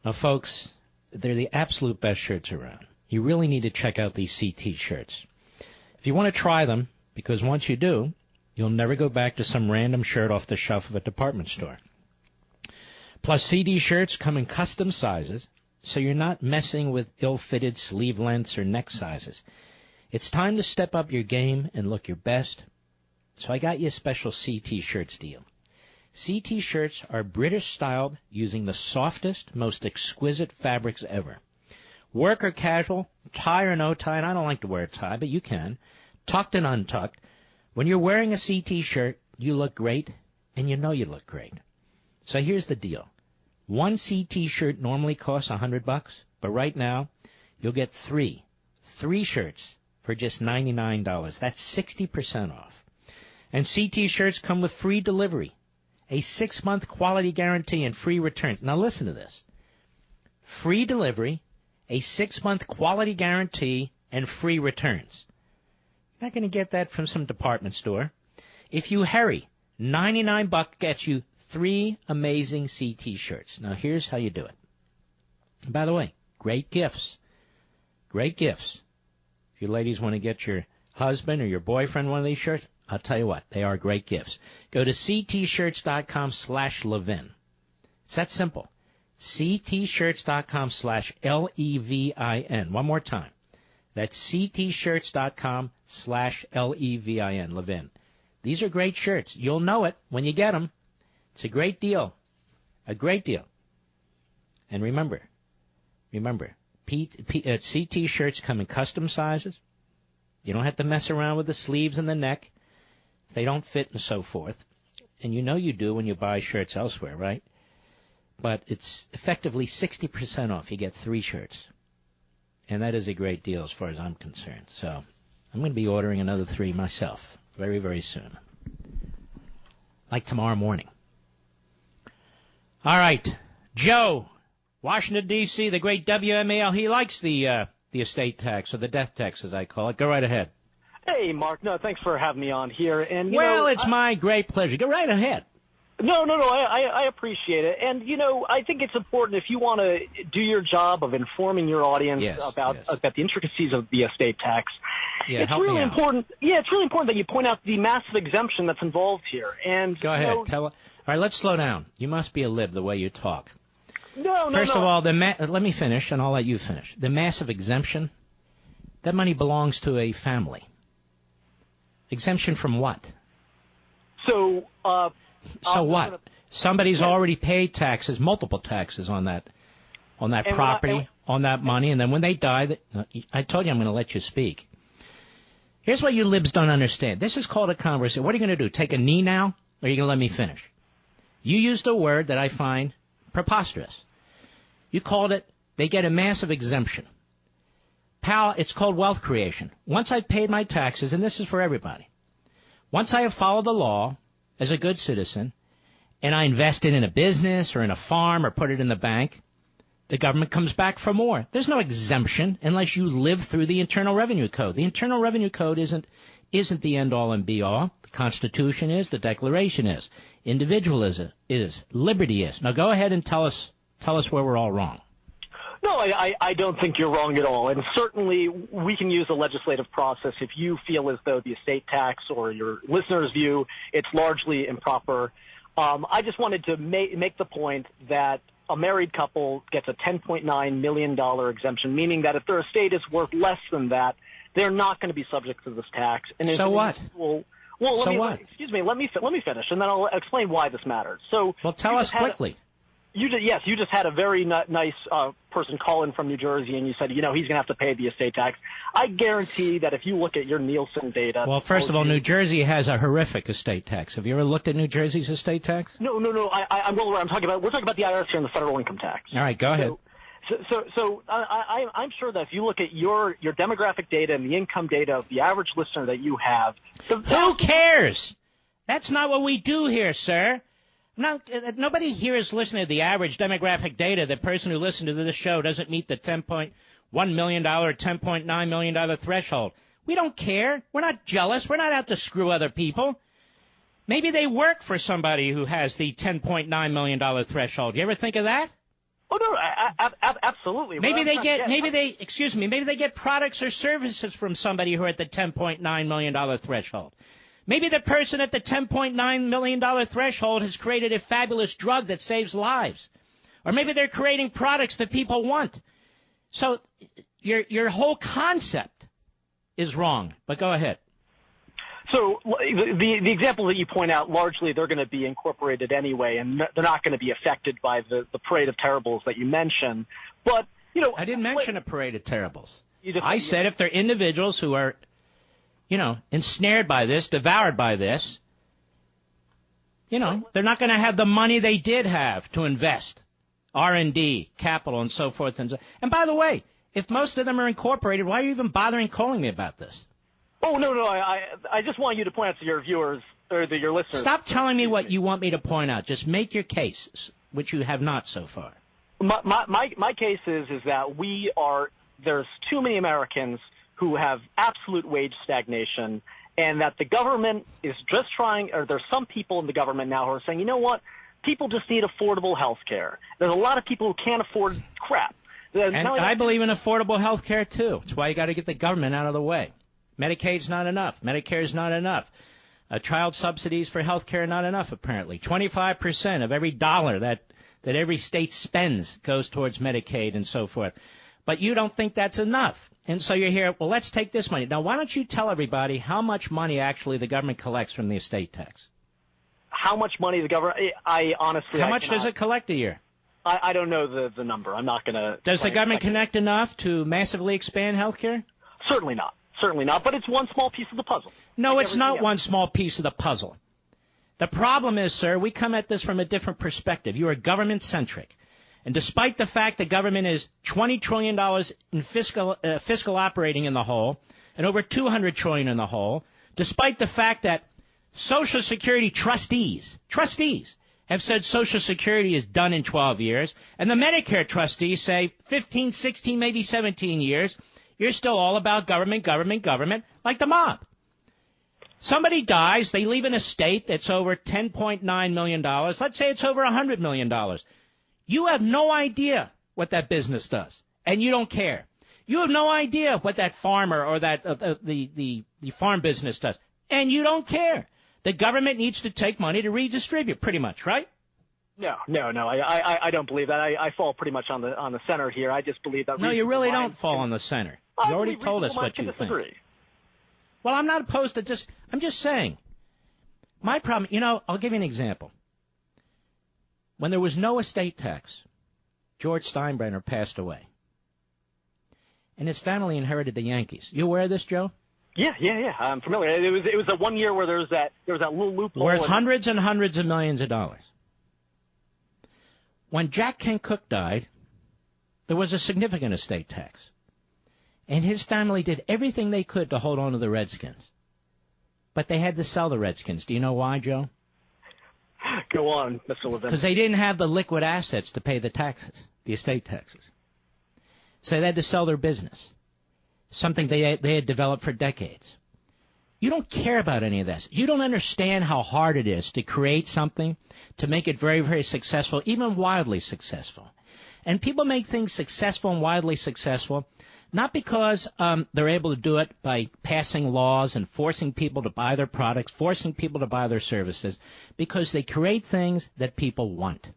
Now, folks, they're the absolute best shirts around. You really need to check out these CT shirts. If you want to try them, because once you do, you'll never go back to some random shirt off the shelf of a department store. Plus, CD shirts come in custom sizes, so you're not messing with ill-fitted sleeve lengths or neck sizes. It's time to step up your game and look your best, so I got you a special CT shirts deal. CT shirts are British-styled using the softest, most exquisite fabrics ever. Work or casual, tie or no tie, and I don't like to wear a tie, but you can. Tucked and untucked. When you're wearing a CT shirt, you look great, and you know you look great. So here's the deal. One CT shirt normally costs $100, but right now, you'll get three shirts for just $99. That's 60% off. And CT shirts come with free delivery, a 6-month quality guarantee, and free returns. Now listen to this. Free delivery, a 6-month quality guarantee, and free returns. You're not going to get that from some department store. If you hurry, $99 gets you 3 amazing CT shirts. Now, here's how you do it. And by the way, great gifts. Great gifts. If you ladies want to get your husband or your boyfriend one of these shirts, I'll tell you what, they are great gifts. Go to ctshirts.com/Levin. It's that simple. ctshirts.com/Levin. One more time. That's ctshirts.com/Levin. Levin. These are great shirts. You'll know it when you get them. It's a great deal. A great deal. And remember, CT shirts come in custom sizes. You don't have to mess around with the sleeves and the neck. They don't fit and so forth. And you know you do when you buy shirts elsewhere, right? But it's effectively 60% off. You get 3 shirts. And that is a great deal as far as I'm concerned. So I'm going to be ordering another 3 myself very, very soon. Like tomorrow morning. All right. Joe, Washington, D.C., the great WMAL. He likes the estate tax, or the death tax, as I call it. Go right ahead. Hey, Mark. No, thanks for having me on here. And it's my great pleasure. Go right ahead. No, I appreciate it. And, I think it's important if you want to do your job of informing your audience about the intricacies of the estate tax. Yeah, it's really important. Yeah, it's really important that you point out the massive exemption that's involved here. And go ahead. All right, let's slow down. You must be a lib the way you talk. First of all, let me finish, and I'll let you finish. The massive exemption, that money belongs to a family. Exemption from what? So what? Somebody's already paid taxes, multiple taxes on that property, on that money, and then when they die, I told you I'm going to let you speak. Here's what you libs don't understand. This is called a conversation. What are you going to do? Take a knee now, or are you going to let me finish? You used a word that I find preposterous. You called it, they get a massive exemption. Pal, it's called wealth creation. Once I've paid my taxes, and this is for everybody, once I have followed the law as a good citizen, and I invested in a business or in a farm or put it in the bank, the government comes back for more. There's no exemption unless you live through the Internal Revenue Code. The Internal Revenue Code isn't the end-all and be-all. The Constitution is. The Declaration is. Individualism is. Liberty is. Now go ahead and tell us where we're all wrong. No, I don't think you're wrong at all. And certainly we can use the legislative process if you feel as though the estate tax or your listeners' view, it's largely improper. I just wanted to make the point that a married couple gets a $10.9 million exemption, meaning that if their estate is worth less than that, they're not going to be subject to this tax. And so what? Excuse me. Let me finish, and then I'll explain why this matters. So, well, tell us quickly. You just had a very nice person call in from New Jersey, and you said, he's going to have to pay the estate tax. I guarantee that if you look at your Nielsen data. Well, first of all, New Jersey has a horrific estate tax. Have you ever looked at New Jersey's estate tax? No. We're talking about the IRS here and the federal income tax. All right, go ahead. So I'm sure that if you look at your demographic data and the income data of the average listener that you have. Who cares? That's not what we do here, sir. Now, nobody here is listening to the average demographic data. The person who listened to this show doesn't meet the $10.1 million or $10.9 million threshold. We don't care. We're not jealous. We're not out to screw other people. Maybe they work for somebody who has the $10.9 million threshold. You ever think of that? Oh, no, absolutely. Maybe they get products or services from somebody who are at the $10.9 million threshold. Maybe the person at the $10.9 million threshold has created a fabulous drug that saves lives. Or maybe they're creating products that people want. So your whole concept is wrong. But go ahead. So the example that you point out, largely they're going to be incorporated anyway, and they're not going to be affected by the parade of terribles that you mentioned. But, I didn't mention a parade of terribles. I said if they're individuals who are ensnared by this, devoured by this, they're not going to have the money they did have to invest, R&D, capital, and so forth. And by the way, if most of them are incorporated, why are you even bothering calling me about this? Oh, no, I just want you to point out to your viewers or your listeners. Stop telling me what you want me to point out. Just make your case, which you have not so far. My case is that there's too many Americans who have absolute wage stagnation, and that the government is just trying, or there's some people in the government now who are saying, you know what, people just need affordable health care. There's a lot of people who can't afford crap. And I believe in affordable health care, too. That's why you got to get the government out of the way. Medicaid's not enough. Medicare's not enough. Child subsidies for health care are not enough, apparently. 25% of every dollar that every state spends goes towards Medicaid and so forth. But you don't think that's enough. And so you're here, well, let's take this money. Now, why don't you tell everybody how much money actually the government collects from the estate tax? How much money the government – I honestly – How much does it collect a year? I don't know the number. I'm not going to – Does the government connect enough to massively expand health care? Certainly not. Certainly not. But it's one small piece of the puzzle. No, it's not one small piece of the puzzle. The problem is, sir, we come at this from a different perspective. You are government-centric. And despite the fact the government is $20 trillion in fiscal operating in the hole and over $200 trillion in the hole, despite the fact that Social Security trustees have said Social Security is done in 12 years, and the Medicare trustees say 15, 16, maybe 17 years, you're still all about government, like the mob. Somebody dies, they leave an estate that's over $10.9 million. Let's say it's over $100 million. You have no idea what that business does, and you don't care. You have no idea what that farmer or that the farm business does, and you don't care. The government needs to take money to redistribute, pretty much, right? No. I don't believe that. I fall pretty much on the center here. I just believe that. No, you really don't fall on the center. You already told us what you think. Well, I'm not opposed to I'm just saying. My problem, I'll give you an example. When there was no estate tax, George Steinbrenner passed away. And his family inherited the Yankees. You aware of this, Joe? Yeah. I'm familiar. It was the 1 year where there was that little loophole. Worth hundreds and hundreds of millions of dollars. When Jack Kent Cooke died, there was a significant estate tax. And his family did everything they could to hold on to the Redskins. But they had to sell the Redskins. Do you know why, Joe? Go on, Mr. Levin. Because they didn't have the liquid assets to pay the taxes, the estate taxes. So they had to sell their business, something they had developed for decades. You don't care about any of this. You don't understand how hard it is to create something, to make it very, very successful, even wildly successful. And people make things successful and wildly successful not because they're able to do it by passing laws and forcing people to buy their products, forcing people to buy their services, because they create things that people want.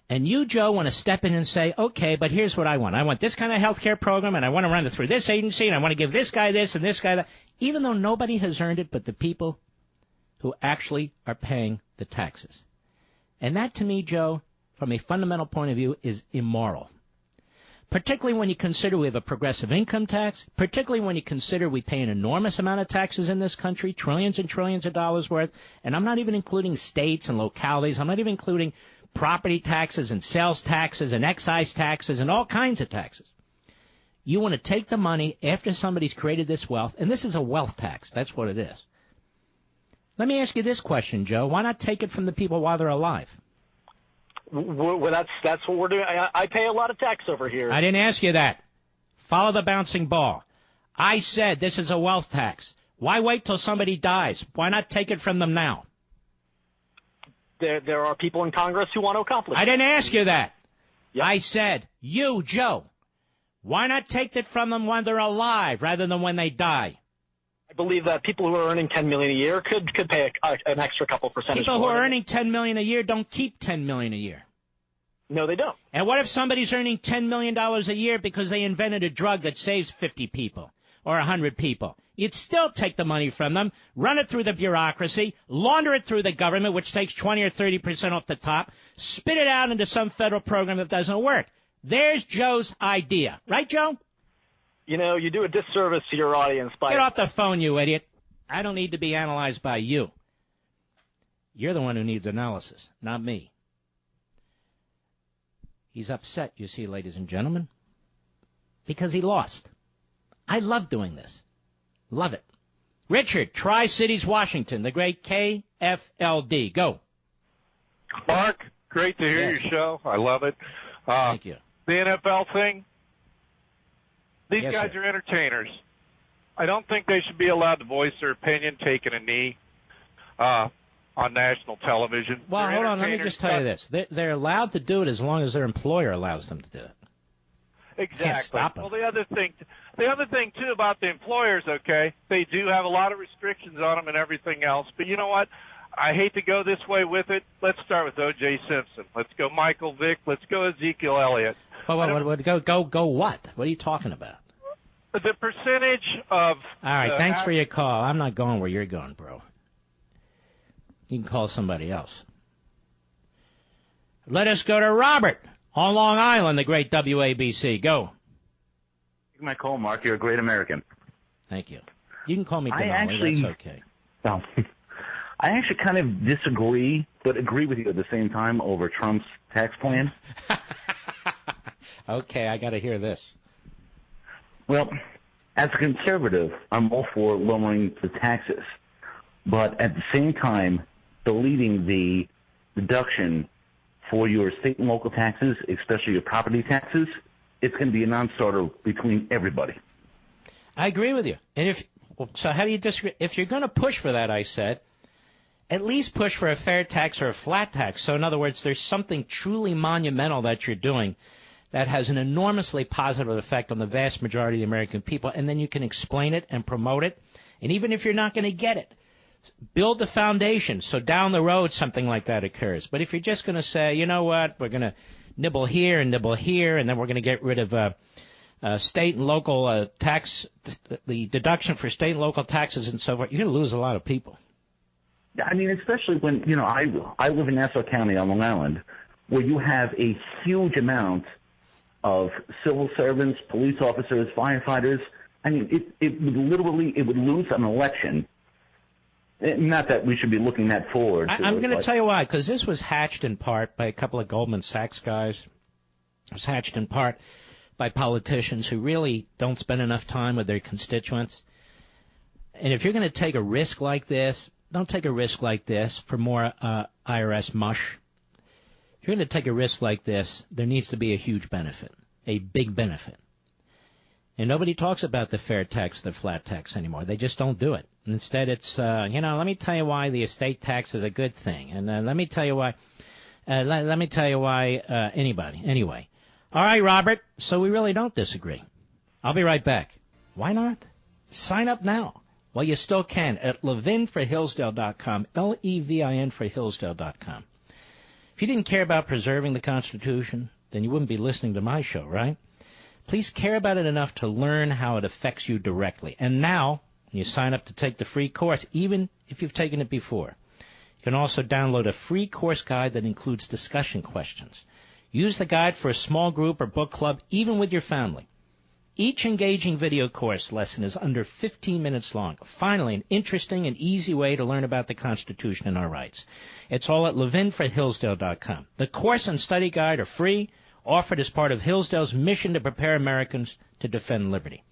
And you, Joe, want to step in and say, okay, but here's what I want. I want this kind of health care program, and I want to run it through this agency, and I want to give this guy this and this guy that, even though nobody has earned it but the people who actually are paying the taxes. And that, to me, Joe, from a fundamental point of view, is immoral. Particularly when you consider we have a progressive income tax, particularly when you consider we pay an enormous amount of taxes in this country, trillions and trillions of dollars worth, and I'm not even including states and localities. I'm not even including property taxes and sales taxes and excise taxes and all kinds of taxes. You want to take the money after somebody's created this wealth, and this is a wealth tax. That's what it is. Let me ask you this question, Joe. Why not take it from the people while they're alive? Well, that's what we're doing. I pay a lot of tax over here. I didn't ask you that. Follow the bouncing ball. I said this is a wealth tax. Why wait till somebody dies? Why not take it from them now? There are people in Congress who want to accomplish it. I didn't ask you that. Yep. I said, you, Joe, why not take it from them when they're alive rather than when they die? I believe that people who are earning $10 million a year could pay an extra couple percentage. People who are earning $10 million a year don't keep $10 million a year. No, they don't. And what if somebody's earning $10 million a year because they invented a drug that saves 50 people or 100 people? You'd still take the money from them, run it through the bureaucracy, launder it through the government, which takes 20 or 30% off the top, spit it out into some federal program that doesn't work. There's Joe's idea. Right, Joe? You know, you do a disservice to your audience by... Get off the phone, you idiot. I don't need to be analyzed by you. You're the one who needs analysis, not me. He's upset, you see, ladies and gentlemen, because he lost. I love doing this. Love it. Richard, Tri-Cities, Washington, the great KFLD. Go. Mark, great to hear your show. I love it. Thank you. The NFL thing, these Yes, guys sir. are entertainers. I don't think they should be allowed to voice their opinion taking a knee on national television. Well, They're hold on. Let me entertainers, just tell you this. They're allowed to do it as long as their employer allows them to do it. Exactly. Can't stop 'em. Well, the other thing too about the employers, okay, they do have a lot of restrictions on them and everything else. But you know what? I hate to go this way with it. Let's start with O.J. Simpson. Let's go Michael Vick. Let's go Ezekiel Elliott. Go what? What are you talking about? The percentage of... All right, thanks for your call. I'm not going where you're going, bro. You can call somebody else. Let us go to Robert on Long Island, the great WABC. Go. Take my call, Mark. You're a great American. Thank you. You can call me Denali. That's okay. No. I actually kind of disagree, but agree with you at the same time over Trump's tax plan. Okay, I got to hear this. Well, as a conservative, I'm all for lowering the taxes, but at the same time, deleting the deduction for your state and local taxes, especially your property taxes, it's going to be a non-starter between everybody. I agree with you. And so how do you disagree? If you're going to push for that, I said, at least push for a fair tax or a flat tax. So in other words, there's something truly monumental that you're doing that has an enormously positive effect on the vast majority of the American people, and then you can explain it and promote it. And even if you're not going to get it, build the foundation so down the road something like that occurs. But if you're just going to say, you know what, we're going to nibble here, and then we're going to get rid of state and local tax, the deduction for state and local taxes and so forth, you're going to lose a lot of people. I mean, especially when, you know, I live in Nassau County on Long Island, where you have a huge amount of civil servants, police officers, firefighters. I mean, it would lose an election. Not that we should be looking that forward. I'm going to tell you why, because this was hatched in part by a couple of Goldman Sachs guys. It was hatched in part by politicians who really don't spend enough time with their constituents. And if you're going to take a risk like this, don't take a risk like this for more IRS mush. If you're going to take a risk like this, there needs to be a huge benefit, a big benefit. And nobody talks about the fair tax, the flat tax anymore. They just don't do it. Instead, it's, let me tell you why the estate tax is a good thing. And let me tell you why, anybody. Anyway. All right, Robert. So we really don't disagree. I'll be right back. Why not? Sign up now. Well, you still can at levinforhillsdale.com, Levin for Hillsdale.com. If you didn't care about preserving the Constitution, then you wouldn't be listening to my show, right? Please care about it enough to learn how it affects you directly. And now, when you sign up to take the free course, even if you've taken it before, you can also download a free course guide that includes discussion questions. Use the guide for a small group or book club, even with your family. Each engaging video course lesson is under 15 minutes long. Finally, an interesting and easy way to learn about the Constitution and our rights. It's all at levinforhillsdale.com. The course and study guide are free, offered as part of Hillsdale's mission to prepare Americans to defend liberty.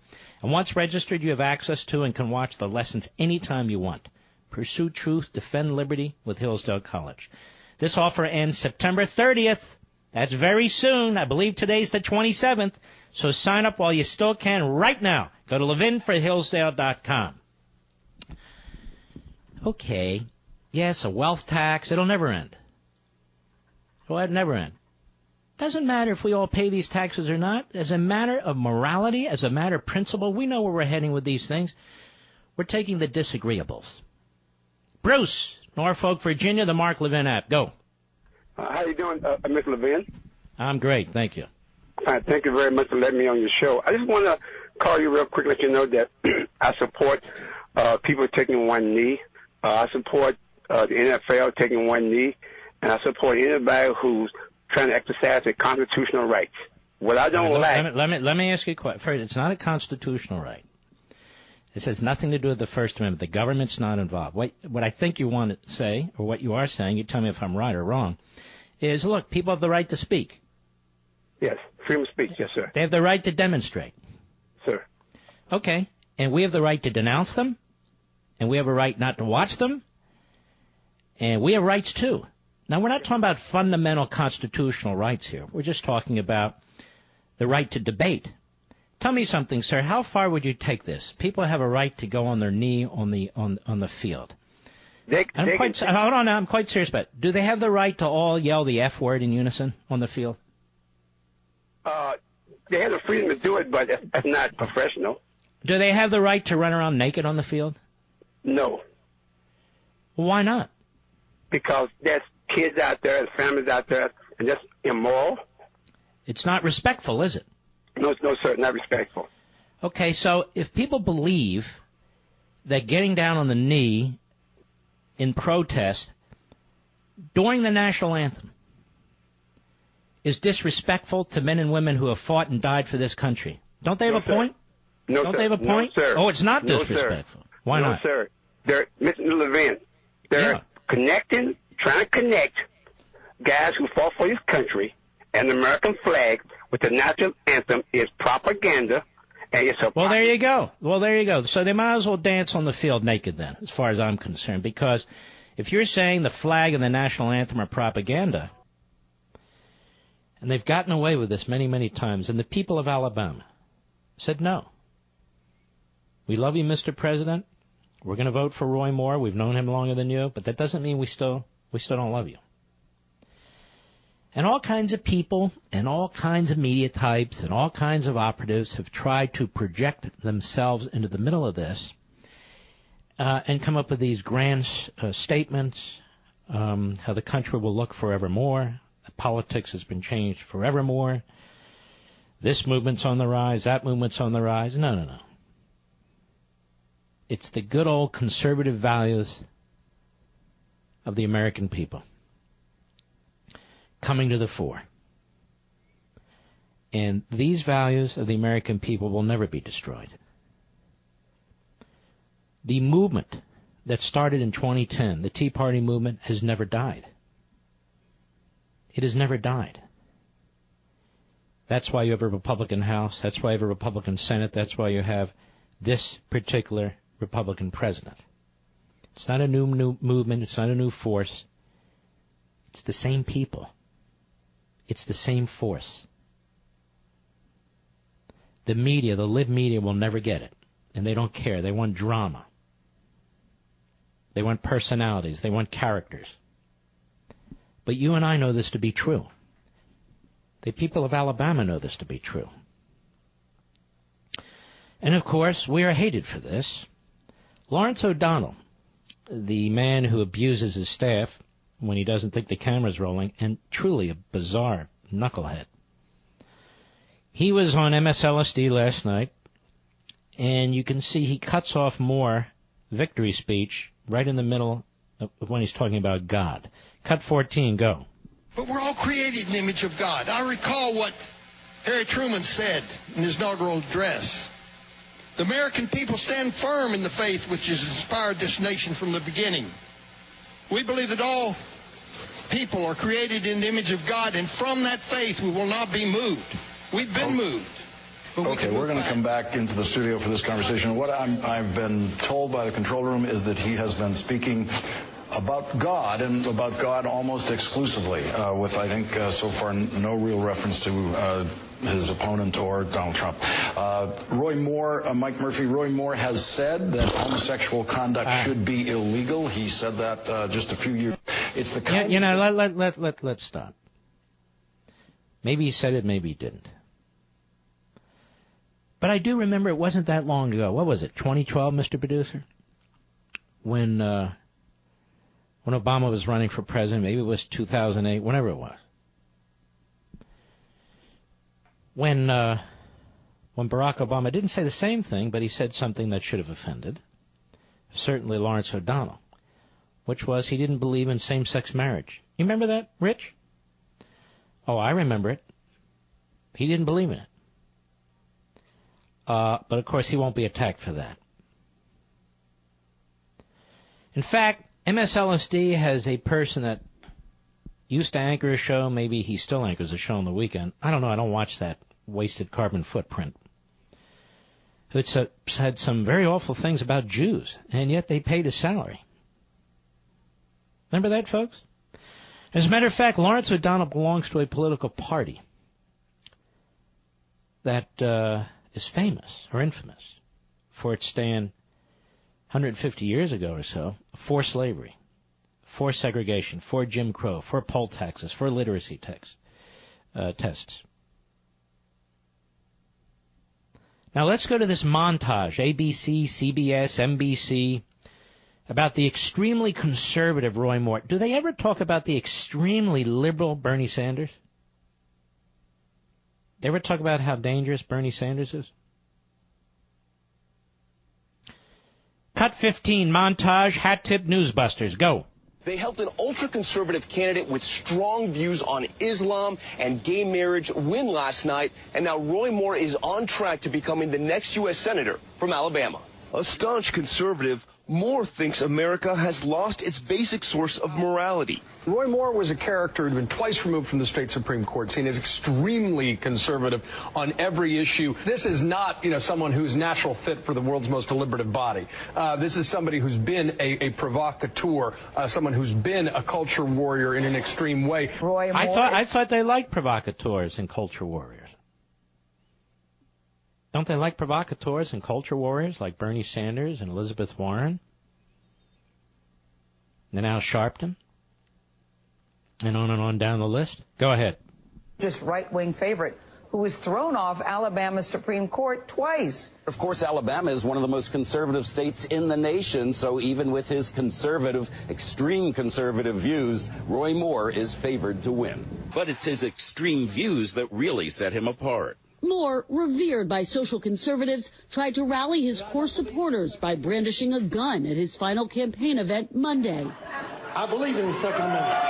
And once registered, you have access to and can watch the lessons anytime you want. Pursue truth, defend liberty with Hillsdale College. This offer ends September 30th. That's very soon. I believe today's the 27th. So sign up while you still can right now. Go to levinforhillsdale.com. Okay. Yes, a wealth tax. It'll never end. Well, it'll never end. Doesn't matter if we all pay these taxes or not. As a matter of morality, as a matter of principle, we know where we're heading with these things. We're taking the disagreeables. Bruce, Norfolk, Virginia, the Mark Levin app. Go. How you doing, Mr. Levin? I'm great, thank you. Fine, thank you very much for letting me on your show. I just want to call you real quick, let you know that I support people taking one knee. I support the NFL taking one knee, and I support anybody who's trying to exercise their constitutional rights. What I don't like... Let me ask you a question. First, it's not a constitutional right. This has nothing to do with the First Amendment. The government's not involved. What I think you want to say, or what you are saying, you tell me if I'm right or wrong, is, look, people have the right to speak. Yes, freedom of speech, yes, sir. They have the right to demonstrate. Sir. Okay, and we have the right to denounce them, and we have a right not to watch them, and we have rights too. Now, we're not talking about fundamental constitutional rights here. We're just talking about the right to debate. Tell me something, sir. How far would you take this? People have a right to go on their knee on the field. I'm quite serious about it. Do they have the right to all yell the F word in unison on the field? They have the freedom to do it, but that's not professional. Do they have the right to run around naked on the field? No. Well, why not? Because there's kids out there, there's families out there, and that's immoral. It's not respectful, is it? No, sir, not respectful. Okay, so if people believe that getting down on the knee in protest during the national anthem is disrespectful to men and women who have fought and died for this country, don't they have a point? No, don't sir. they have a point? No, sir. Oh, it's not disrespectful. No, sir. Why not? No, sir. Mr. Levin, they're trying to connect guys who fought for this country and the American flag with the national anthem is propaganda, and it's a... Well, there you go. So they might as well dance on the field naked then, as far as I'm concerned, because if you're saying the flag and the national anthem are propaganda, and they've gotten away with this many, many times, and the people of Alabama said no. We love you, Mr. President. We're going to vote for Roy Moore. We've known him longer than you, but that doesn't mean we still don't love you. And all kinds of people and all kinds of media types and all kinds of operatives have tried to project themselves into the middle of this and come up with these grand statements, how the country will look forevermore, politics has been changed forevermore, this movement's on the rise, that movement's on the rise. No. It's the good old conservative values of the American people coming to the fore. And these values of the American people will never be destroyed. The movement that started in 2010, the Tea Party movement, has never died. It has never died. That's why you have a Republican House. That's why you have a Republican Senate. That's why you have this particular Republican president. It's not a new movement. It's not a new force. It's the same people. It's the same force. The media, the lib media, will never get it. And they don't care. They want drama. They want personalities. They want characters. But you and I know this to be true. The people of Alabama know this to be true. And, of course, we are hated for this. Lawrence O'Donnell, the man who abuses his staff, when he doesn't think the camera's rolling, and truly a bizarre knucklehead. He was on MSLSD last night, and you can see he cuts off more victory speech right in the middle of when he's talking about God. Cut 14, go. But we're all created in the image of God. I recall what Harry Truman said in his inaugural address. The American people stand firm in the faith which has inspired this nation from the beginning. We believe that all people are created in the image of God, and from that faith we will not be moved. We've been moved. Okay, we're going to come back into the studio for this conversation. What I've been told by the control room is that he has been speaking about God, and about God almost exclusively, with, I think, so far no real reference to his opponent or Donald Trump. Roy Moore, Mike Murphy, Roy Moore has said that homosexual conduct should be illegal. He said that just a few years. It's the kind let's stop. Maybe he said it, maybe he didn't. But I do remember it wasn't that long ago. What was it, 2012, Mr. Producer? When Obama was running for president, maybe it was 2008, whenever it was. When Barack Obama didn't say the same thing, but he said something that should have offended, certainly Lawrence O'Donnell, which was he didn't believe in same-sex marriage. You remember that, Rich? Oh, I remember it. He didn't believe in it. But, of course, he won't be attacked for that. In fact, MSLSD has a person that used to anchor a show. Maybe he still anchors a show on the weekend. I don't know. I don't watch that wasted carbon footprint. It's had some very awful things about Jews, and yet they paid his salary. Remember that, folks? As a matter of fact, Lawrence O'Donnell belongs to a political party that is famous or infamous for its stand 150 years ago or so for slavery, for segregation, for Jim Crow, for poll taxes, for literacy tests. Now let's go to this montage, ABC, CBS, NBC, about the extremely conservative Roy Moore. Do they ever talk about the extremely liberal Bernie Sanders? They ever talk about how dangerous Bernie Sanders is? Cut 15, montage, hat tip, newsbusters. Go. They helped an ultra-conservative candidate with strong views on Islam and gay marriage win last night, and now Roy Moore is on track to becoming the next U.S. Senator from Alabama. A staunch conservative, Moore thinks America has lost its basic source of morality. Roy Moore was a character who had been twice removed from the state Supreme Court, seen as extremely conservative on every issue. This is not, someone who's natural fit for the world's most deliberative body. This is somebody who's been a provocateur, someone who's been a culture warrior in an extreme way. Roy Moore. I thought they liked provocateurs and culture warriors. Don't they like provocateurs and culture warriors like Bernie Sanders and Elizabeth Warren and Al Sharpton? And on down the list. Go ahead. Just right-wing favorite who was thrown off Alabama's Supreme Court twice. Of course, Alabama is one of the most conservative states in the nation, so even with his conservative, extreme conservative views, Roy Moore is favored to win. But it's his extreme views that really set him apart. Moore, revered by social conservatives, tried to rally his core supporters by brandishing a gun at his final campaign event Monday. I believe in the Second Amendment.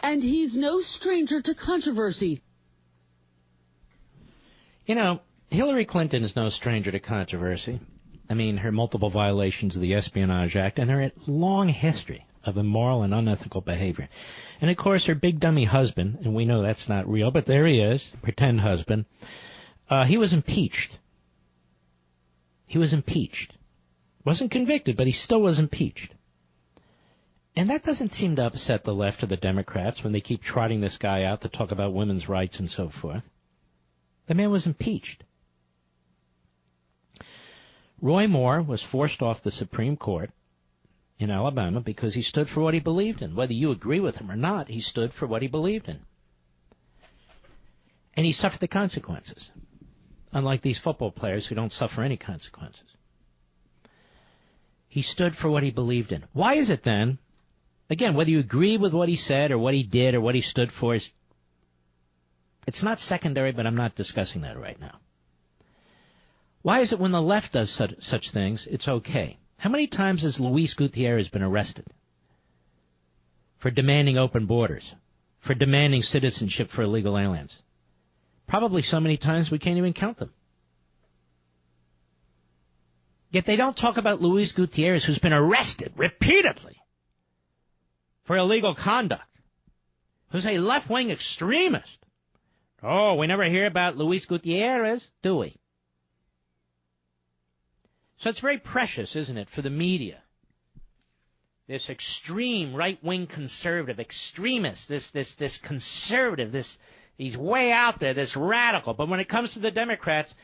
And he's no stranger to controversy. Hillary Clinton is no stranger to controversy. I mean, her multiple violations of the Espionage Act and her long history of immoral and unethical behavior. And, of course, her big dummy husband, and we know that's not real, but there he is, pretend husband, he was impeached. He was impeached. Wasn't convicted, but he still was impeached. And that doesn't seem to upset the left or the Democrats when they keep trotting this guy out to talk about women's rights and so forth. The man was impeached. Roy Moore was forced off the Supreme Court in Alabama because he stood for what he believed in. Whether you agree with him or not, he stood for what he believed in. And he suffered the consequences, unlike these football players who don't suffer any consequences. He stood for what he believed in. Why is it then Again, whether you agree with what he said or what he did or what he stood for, it's not secondary, but I'm not discussing that right now. Why is it when the left does such things, it's okay? How many times has Luis Gutierrez been arrested for demanding open borders, for demanding citizenship for illegal aliens? Probably so many times we can't even count them. Yet they don't talk about Luis Gutierrez, who's been arrested repeatedly for illegal conduct, who's a left-wing extremist. Oh, we never hear about Luis Gutierrez, do we? So it's very precious, isn't it, for the media? This extreme right-wing conservative extremist, this conservative, he's way out there, this radical. But when it comes to the Democrats,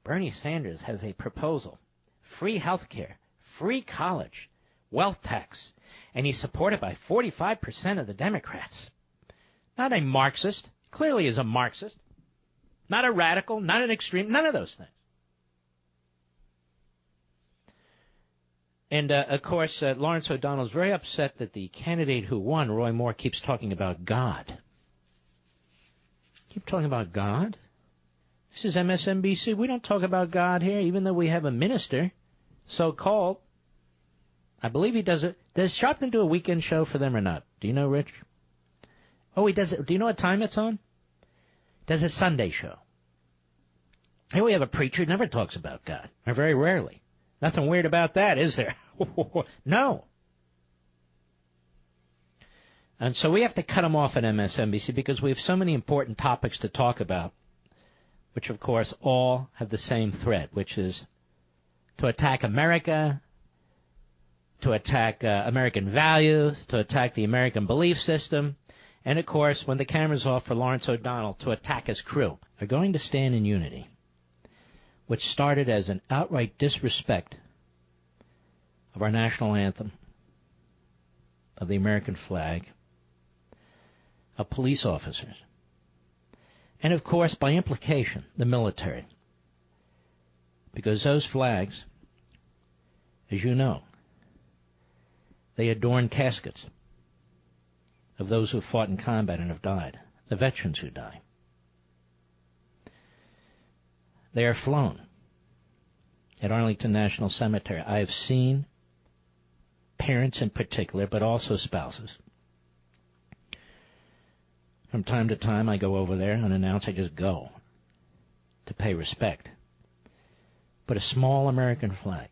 Bernie Sanders has a proposal. Free health care, free college, wealth tax. And he's supported by 45% of the Democrats. Not a Marxist. Clearly is a Marxist. Not a radical, not an extreme, none of those things. And, of course, Lawrence O'Donnell's very upset that the candidate who won, Roy Moore, keeps talking about God. Keep talking about God? This is MSNBC. We don't talk about God here, even though we have a minister, so-called. I believe he does it. Does Sharpton do a weekend show for them or not? Do you know, Rich? Oh, he does it. Do you know what time it's on? Does a Sunday show. Here we have a preacher who never talks about God, or very rarely. Nothing weird about that, is there? No. And so we have to cut him off at MSNBC because we have so many important topics to talk about, which, of course, all have the same thread, which is to attack America, to attack American values, to attack the American belief system, and, of course, when the camera's off for Lawrence O'Donnell, to attack his crew. They're going to stand in unity, which started as an outright disrespect of our national anthem, of the American flag, of police officers, and, of course, by implication, the military. Because those flags, as you know, they adorn caskets of those who fought in combat and have died, the veterans who die. They are flown at Arlington National Cemetery. I have seen parents in particular, but also spouses. From time to time, I go over there unannounced. I just go to pay respect. But a small American flag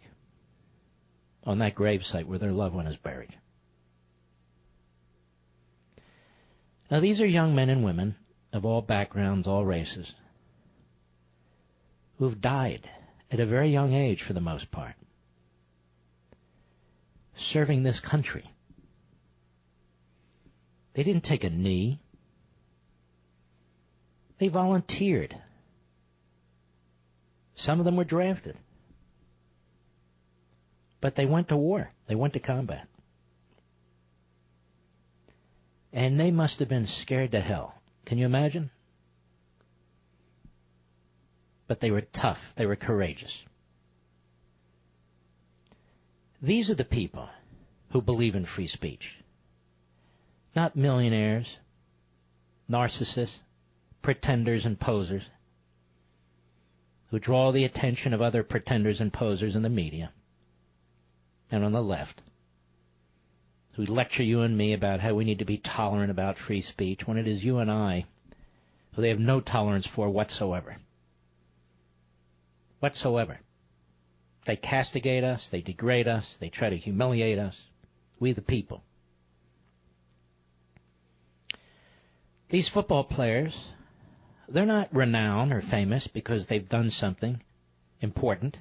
on that gravesite where their loved one is buried. Now, these are young men and women of all backgrounds, all races, who've died at a very young age for the most part, serving this country. They didn't take a knee. They volunteered. Some of them were drafted. But they went to war. They went to combat. And they must have been scared to hell. Can you imagine? But they were tough. They were courageous. These are the people who believe in free speech. Not millionaires, narcissists, pretenders and posers who draw the attention of other pretenders and posers in the media and on the left, who lecture you and me about how we need to be tolerant about free speech when it is you and I who they have no tolerance for whatsoever. Whatsoever. They castigate us, they degrade us, they try to humiliate us, we the people. These football players, they're not renowned or famous because they've done something important.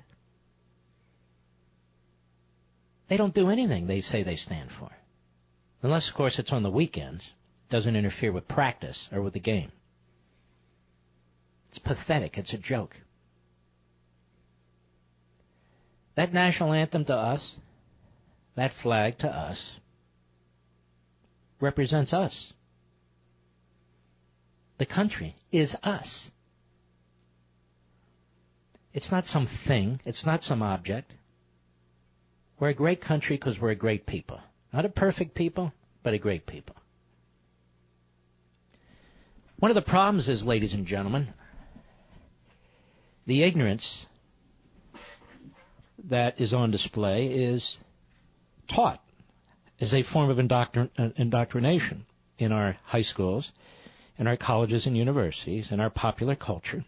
They don't do anything they say they stand for. Unless, of course, it's on the weekends. Doesn't interfere with practice or with the game. It's pathetic. It's a joke. That national anthem to us, that flag to us, represents us. The country is us. It's not some thing. It's not some object. We're a great country because we're a great people. Not a perfect people, but a great people. One of the problems is, ladies and gentlemen, the ignorance that is on display is taught as a form of indoctrination in our high schools, in our colleges and universities, in our popular culture.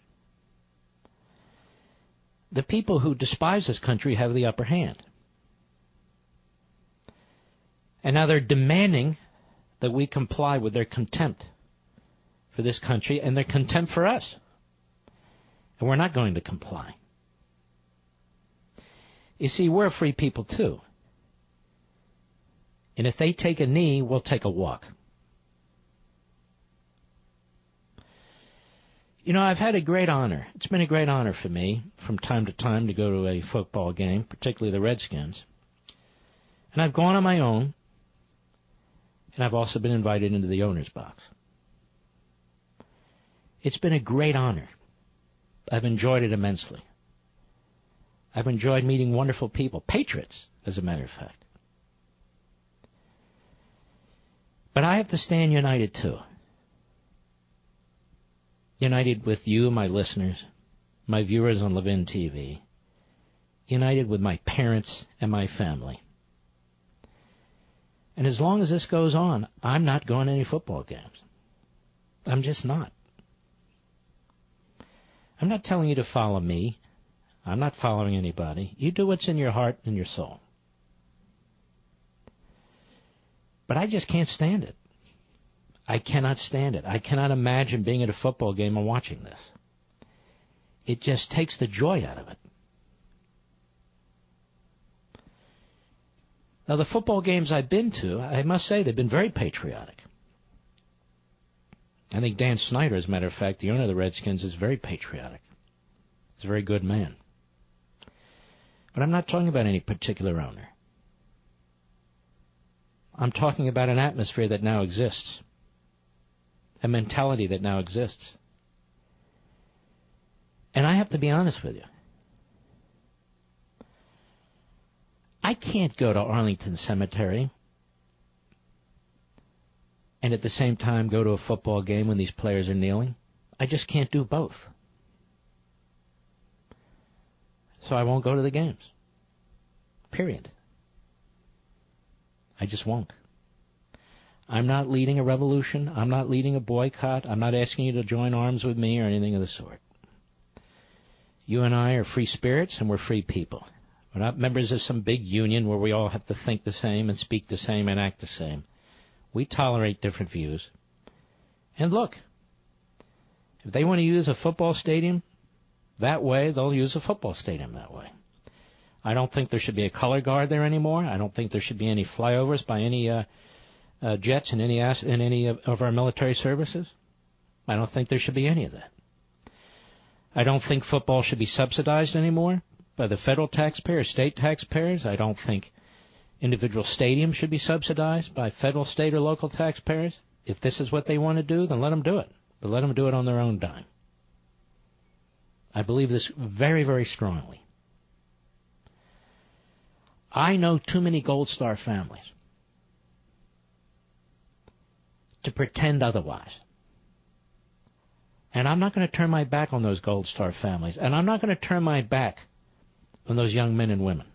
The people who despise this country have the upper hand. And now they're demanding that we comply with their contempt for this country and their contempt for us. And we're not going to comply. You see, we're a free people too. And if they take a knee, we'll take a walk. You know, I've had a great honor. It's been a great honor for me from time to time to go to a football game, particularly the Redskins. And I've gone on my own, and I've also been invited into the owner's box. It's been a great honor. I've enjoyed it immensely. I've enjoyed meeting wonderful people, patriots, as a matter of fact. But I have to stand united, too. United with you, my listeners, my viewers on Levin TV. United with my parents and my family. And as long as this goes on, I'm not going to any football games. I'm just not. I'm not telling you to follow me. I'm not following anybody. You do what's in your heart and your soul. But I just can't stand it. I cannot stand it. I cannot imagine being at a football game and watching this. It just takes the joy out of it. Now, the football games I've been to, I must say, they've been very patriotic. I think Dan Snyder, as a matter of fact, the owner of the Redskins, is very patriotic. He's a very good man. But I'm not talking about any particular owner. I'm talking about an atmosphere that now exists. A mentality that now exists. And I have to be honest with you. I can't go to Arlington Cemetery and at the same time go to a football game when these players are kneeling. I just can't do both. So I won't go to the games. Period. I just won't. I'm not leading a revolution. I'm not leading a boycott. I'm not asking you to join arms with me or anything of the sort. You and I are free spirits and we're free people. We're not members of some big union where we all have to think the same and speak the same and act the same. We tolerate different views. And look, if they want to use a football stadium that way, they'll use a football stadium that way. I don't think there should be a color guard there anymore. I don't think there should be any flyovers by any jets in any of our military services. I don't think there should be any of that. I don't think football should be subsidized anymore by the federal taxpayer, state taxpayers. I don't think individual stadiums should be subsidized by federal, state, or local taxpayers. If this is what they want to do, then let them do it. But let them do it on their own dime. I believe this very, very strongly. I know too many Gold Star families to pretend otherwise. And I'm not going to turn my back on those Gold Star families. And I'm not going to turn my back on those young men and women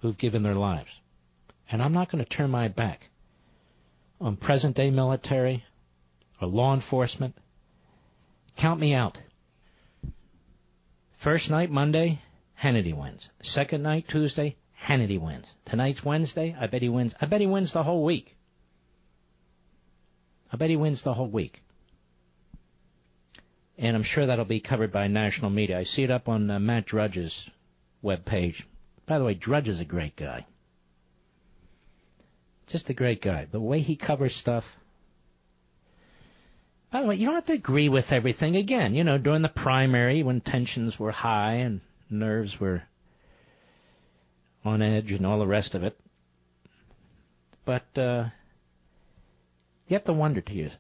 who've given their lives. And I'm not going to turn my back on present-day military or law enforcement. Count me out. First night, Monday, Hannity wins. Second night, Tuesday, Hannity wins. Tonight's Wednesday, I bet he wins. I bet he wins the whole week. I bet he wins the whole week. And I'm sure that'll be covered by national media. I see it up on Matt Drudge's webpage. By the way, Drudge is a great guy. Just a great guy. The way he covers stuff. By the way, you don't have to agree with everything. Again, you know, during the primary when tensions were high and nerves were on edge and all the rest of it. But you have to wonder to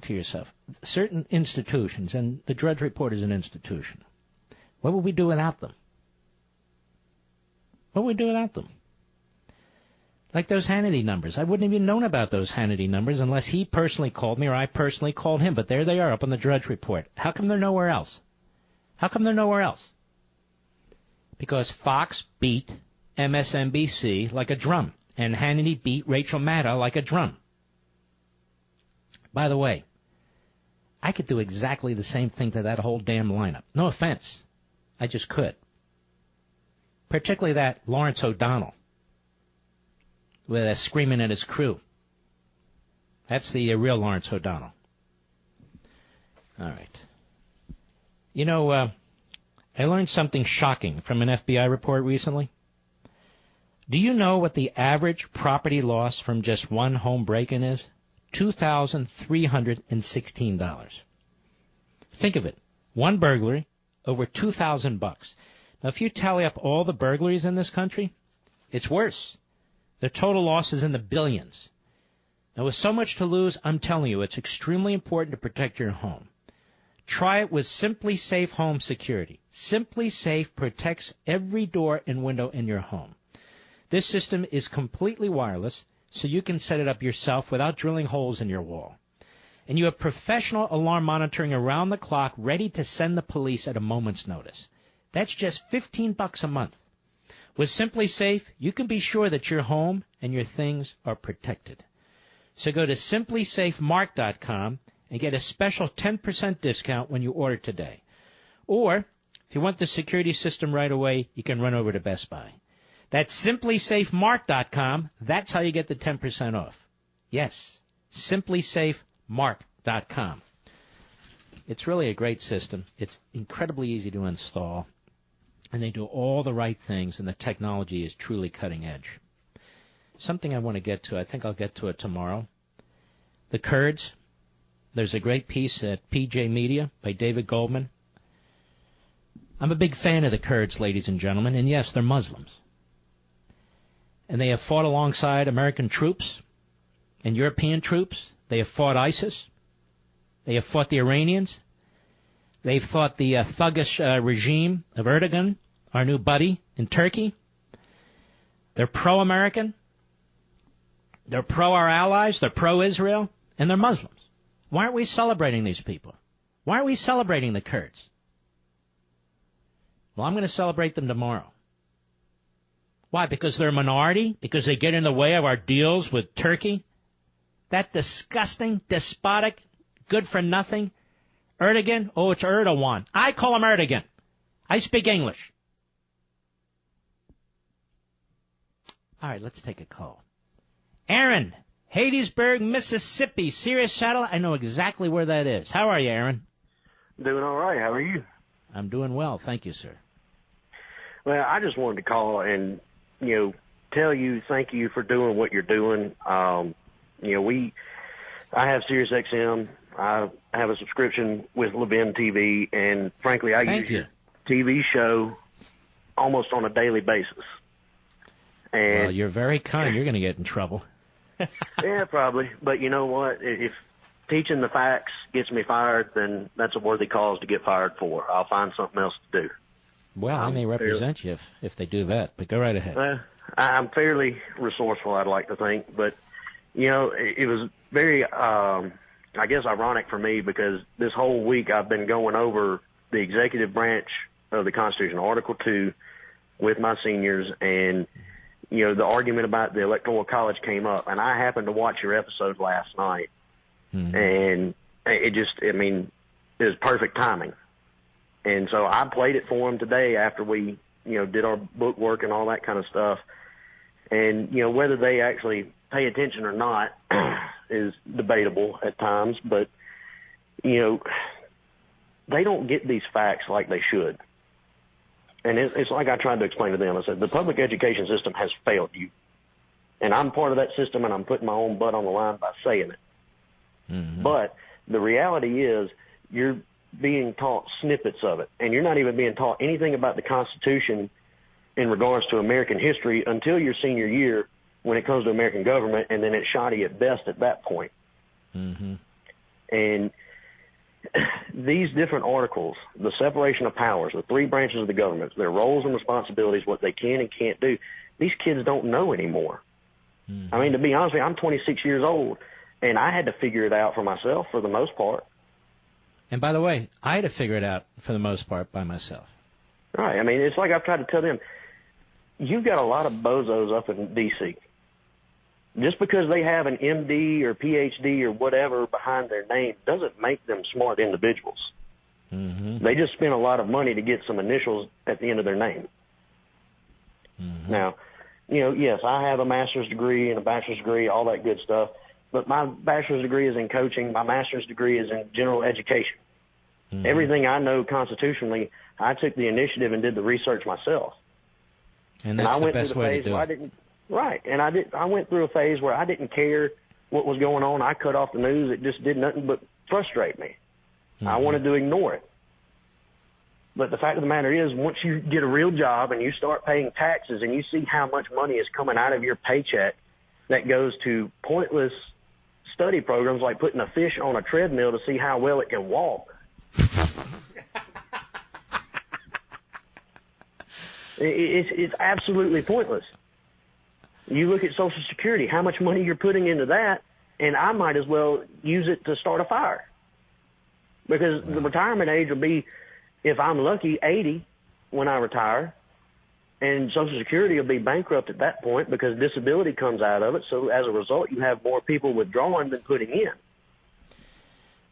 yourself, certain institutions, and the Drudge Report is an institution, what would we do without them? What would we do without them? Like those Hannity numbers. I wouldn't have even known about those Hannity numbers unless he personally called me or I personally called him. But there they are up on the Drudge Report. How come they're nowhere else? How come they're nowhere else? Because Fox beat MSNBC like a drum, and Hannity beat Rachel Maddow like a drum. By the way, I could do exactly the same thing to that whole damn lineup. No offense. I just could. Particularly that Lawrence O'Donnell with screaming at his crew. That's the real Lawrence O'Donnell. All right. You know, I learned something shocking from an FBI report recently. Do you know what the average property loss from just one home break-in is? $2,316. Think of it. One burglary, over $2,000. Now, if you tally up all the burglaries in this country, it's worse. The total loss is in the billions. Now, with so much to lose, I'm telling you, it's extremely important to protect your home. Try it with Simply Safe Home Security. Simply Safe protects every door and window in your home. This system is completely wireless, so you can set it up yourself without drilling holes in your wall. And you have professional alarm monitoring around the clock ready to send the police at a moment's notice. That's just $15 a month. With Simply Safe, you can be sure that your home and your things are protected. So go to simplysafemark.com and get a special 10% discount when you order today. Or, if you want the security system right away, you can run over to Best Buy. That's simplysafemark.com. That's how you get the 10% off. Yes, simplysafemark.com. It's really a great system. It's incredibly easy to install. And they do all the right things, and the technology is truly cutting edge. Something I want to get to, I think I'll get to it tomorrow. The Kurds. There's a great piece at PJ Media by David Goldman. I'm a big fan of the Kurds, ladies and gentlemen, and yes, they're Muslims. And they have fought alongside American troops and European troops. They have fought ISIS. They have fought the Iranians. They've fought the thuggish regime of Erdogan, our new buddy in Turkey. They're pro-American. They're pro our allies. They're pro-Israel. And they're Muslims. Why aren't we celebrating these people? Why aren't we celebrating the Kurds? Well, I'm going to celebrate them tomorrow. Why? Because they're a minority? Because they get in the way of our deals with Turkey? That disgusting, despotic, good-for-nothing Erdogan? Oh, it's Erdogan. I call him Erdogan. I speak English. All right, let's take a call. Aaron, Hattiesburg, Mississippi, Sirius Satellite. I know exactly where that is. How are you, Aaron? Doing all right. How are you? I'm doing well. Thank you, sir. Well, I just wanted to call and, tell you thank you for doing what you're doing. I have Sirius XM. I have a subscription with Levin TV, and frankly, I use your TV show almost on a daily basis. And well, you're very kind. You're going to get in trouble. Yeah, probably. But you know what? If teaching the facts gets me fired, then that's a worthy cause to get fired for. I'll find something else to do. Well, I may represent you if they do that, but go right ahead. I'm fairly resourceful, I'd like to think. But, it was very, I guess, ironic for me because this whole week I've been going over the executive branch of the Constitution, Article 2, with my seniors, and the argument about the Electoral College came up, and I happened to watch your episode last night, and it was perfect timing. And so I played it for them today after we, did our book work and all that kind of stuff. And, whether they actually pay attention or not is debatable at times, but, they don't get these facts like they should. And it's like I tried to explain to them. I said, the public education system has failed you. And I'm part of that system, and I'm putting my own butt on the line by saying it. But the reality is you're being taught snippets of it, and you're not even being taught anything about the Constitution in regards to American history until your senior year when it comes to American government, and then it's shoddy at best at that point. And these different articles, the separation of powers, the three branches of the government, their roles and responsibilities, what they can and can't do, these kids don't know anymore. I mean, to be honest with you, I'm 26 years old, and I had to figure it out for myself for the most part. And by the way, I had to figure it out for the most part by myself. Right. I mean, it's like I've tried to tell them, you've got a lot of bozos up in D.C. Just because they have an MD or PhD or whatever behind their name doesn't make them smart individuals. Mm-hmm. They just spend a lot of money to get some initials at the end of their name. Mm-hmm. Now, yes, I have a master's degree and a bachelor's degree, all that good stuff. But my bachelor's degree is in coaching. My master's degree is in general education. Mm-hmm. Everything I know constitutionally, I took the initiative and did the research myself. And that's the best way to do it. Right. And I went through a phase where I didn't care what was going on. I cut off the news. It just did nothing but frustrate me. Mm-hmm. I wanted to ignore it. But the fact of the matter is, once you get a real job and you start paying taxes and you see how much money is coming out of your paycheck that goes to pointless study programs like putting a fish on a treadmill to see how well it can walk. It's absolutely pointless. You look at Social Security, how much money you're putting into that, and I might as well use it to start a fire. Because the retirement age will be, if I'm lucky, 80 when I retire, and Social Security will be bankrupt at that point because disability comes out of it. So as a result, you have more people withdrawing than putting in.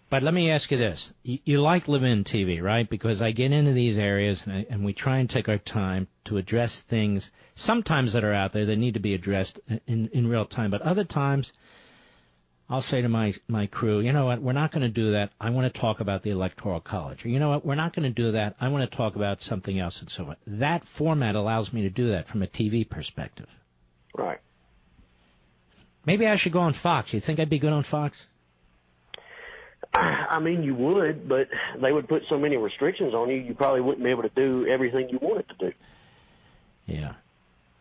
But let me ask you this. You like Levin TV, right? Because I get into these areas and we try and take our time to address things sometimes that are out there that need to be addressed in real time. But other times, I'll say to my crew, you know what, we're not going to do that. I want to talk about the Electoral College. Or you know what, we're not going to do that. I want to talk about something else and so on. That format allows me to do that from a TV perspective. Right. Maybe I should go on Fox. You think I'd be good on Fox? I mean, you would, but they would put so many restrictions on you, you probably wouldn't be able to do everything you wanted to do. Yeah.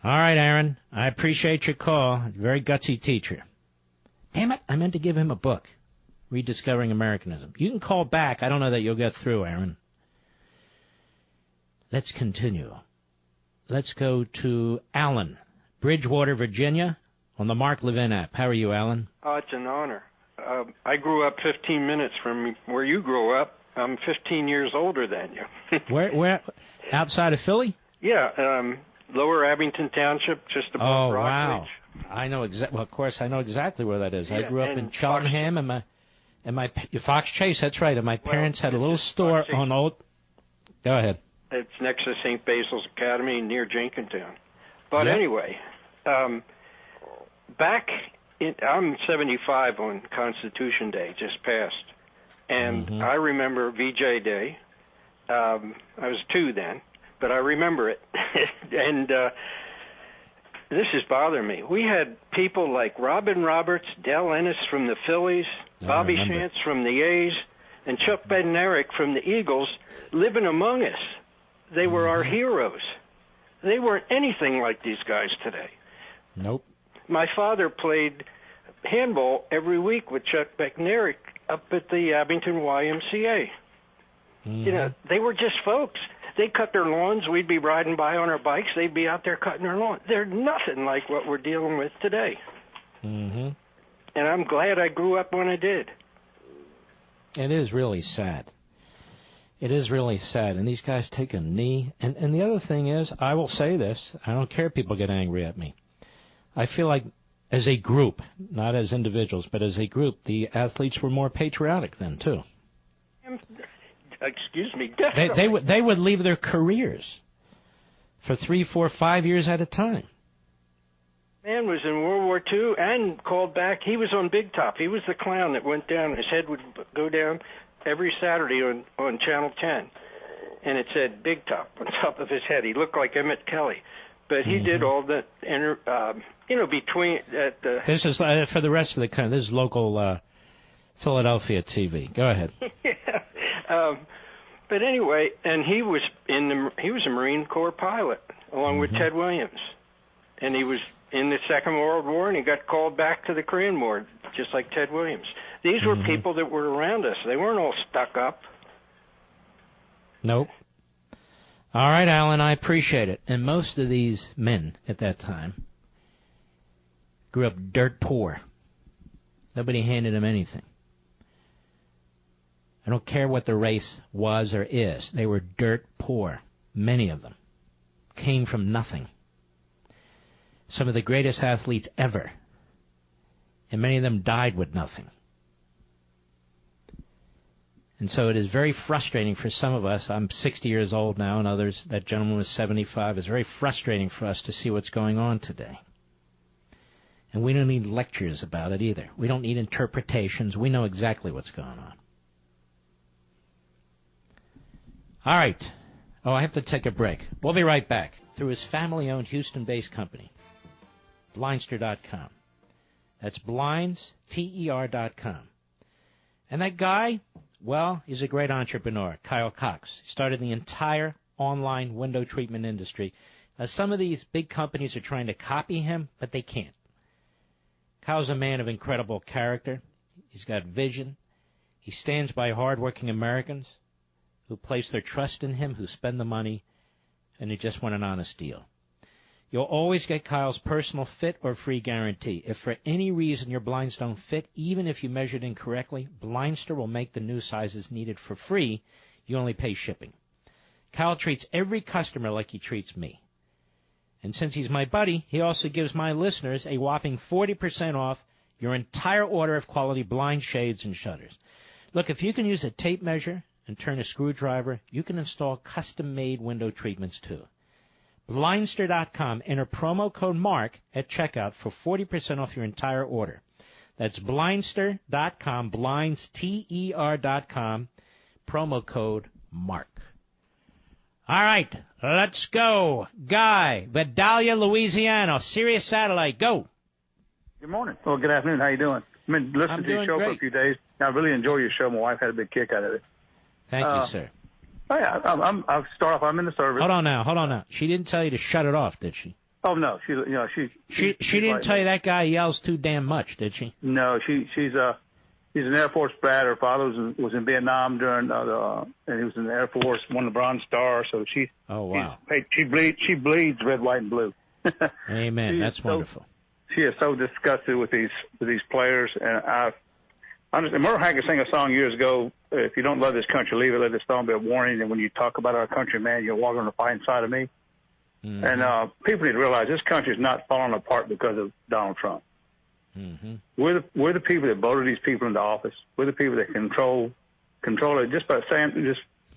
All right, Aaron. I appreciate your call. Very gutsy teacher. Damn it, I meant to give him a book, Rediscovering Americanism. You can call back. I don't know that you'll get through, Aaron. Let's continue. Let's go to Alan, Bridgewater, Virginia, on the Mark Levin app. How are you, Alan? Oh, it's an honor. I grew up 15 minutes from where you grew up. I'm 15 years older than you. Where? Outside of Philly? Yeah, Lower Abington Township, just above Rockledge. Wow. I know well, of course, I know exactly where that is. Yeah, I grew up in Cheltenham, and my Fox Chase. That's right. And my parents had a little store on Old. Go ahead. It's next to St. Basil's Academy near Jenkintown. But anyway, I'm 75 on Constitution Day, just passed, and I remember VJ Day. I was 2 then, but I remember it, and this is bothering me. We had people like Robin Roberts, Dell Ennis from the Phillies, Bobby Shantz from the A's, and Chuck Bednarik from the Eagles living among us. They were our heroes. They weren't anything like these guys today. Nope. My father played handball every week with Chuck Bednarik up at the Abington YMCA. You know, they were just folks. They cut their lawns. We'd be riding by on our bikes. They'd be out there cutting their lawn. They're nothing like what we're dealing with today. And I'm glad I grew up when I did. It is really sad. It is really sad. And these guys take a knee. And the other thing is, I will say this. I don't care if people get angry at me. I feel like as a group, not as individuals, but as a group, the athletes were more patriotic then, too. Excuse me, definitely. They would leave their careers for 3, 4, 5 years at a time. Man was in World War II and called back. He was on Big Top. He was the clown that went down. His head would go down every Saturday on Channel 10. And it said Big Top on top of his head. He looked like Emmett Kelly. But he did all the, between... This is, for the rest of the country, this is local Philadelphia TV. Go ahead. But anyway, and he was a Marine Corps pilot, along with Ted Williams. And he was in the Second World War, and he got called back to the Korean War, just like Ted Williams. These were people that were around us. They weren't all stuck up. Nope. All right, Alan, I appreciate it. And most of these men at that time grew up dirt poor. Nobody handed them anything. I don't care what the race was or is. They were dirt poor. Many of them came from nothing. Some of the greatest athletes ever. And many of them died with nothing. And so it is very frustrating for some of us. I'm 60 years old now, and others, that gentleman was 75. It's very frustrating for us to see what's going on today. And we don't need lectures about it either. We don't need interpretations. We know exactly what's going on. All right. Oh, I have to take a break. We'll be right back. Through his family-owned Houston-based company, Blindster.com. That's Blinds, T-E-R.com. And that guy, well, he's a great entrepreneur, Kyle Cox. He started the entire online window treatment industry. Now, some of these big companies are trying to copy him, but they can't. Kyle's a man of incredible character. He's got vision. He stands by hardworking Americans who place their trust in him, who spend the money, and who just want an honest deal. You'll always get Kyle's personal fit or free guarantee. If for any reason your blinds don't fit, even if you measured incorrectly, Blindster will make the new sizes needed for free. You only pay shipping. Kyle treats every customer like he treats me. And since he's my buddy, he also gives my listeners a whopping 40% off your entire order of quality blind shades and shutters. Look, if you can use a tape measure and turn a screwdriver, you can install custom-made window treatments too. Blindster.com. Enter promo code MARK at checkout for 40% off your entire order. That's Blindster.com, Blinds, T-E-R.com, promo code MARK. All right, let's go. Guy, Vidalia, Louisiana, Sirius Satellite, go. Good morning. Well, good afternoon. How you doing? I've been listening to your show for a few days. I really enjoy your show. My wife had a big kick out of it. Thank you, sir. Oh, yeah, I'll start off. I'm in the service. Hold on now. She didn't tell you to shut it off, did she? Oh, no. She didn't tell you that guy yells too damn much, did she? No, she's an Air Force brat. Her father was in Vietnam during and he was in the Air Force, won the Bronze Star. So she. Oh wow. She bleeds red, white, and blue. Amen. That's wonderful. She is so disgusted with these players, and I understand. Merle Haggard sang a song years ago. If you don't love this country, leave it. Let this song be a warning. And when you talk about our country, man, you're walking on the fighting side of me. Mm-hmm. And people need to realize this country is not falling apart because of Donald Trump. Mm-hmm. We're the people that voted these people into office. We're the people that control it just by saying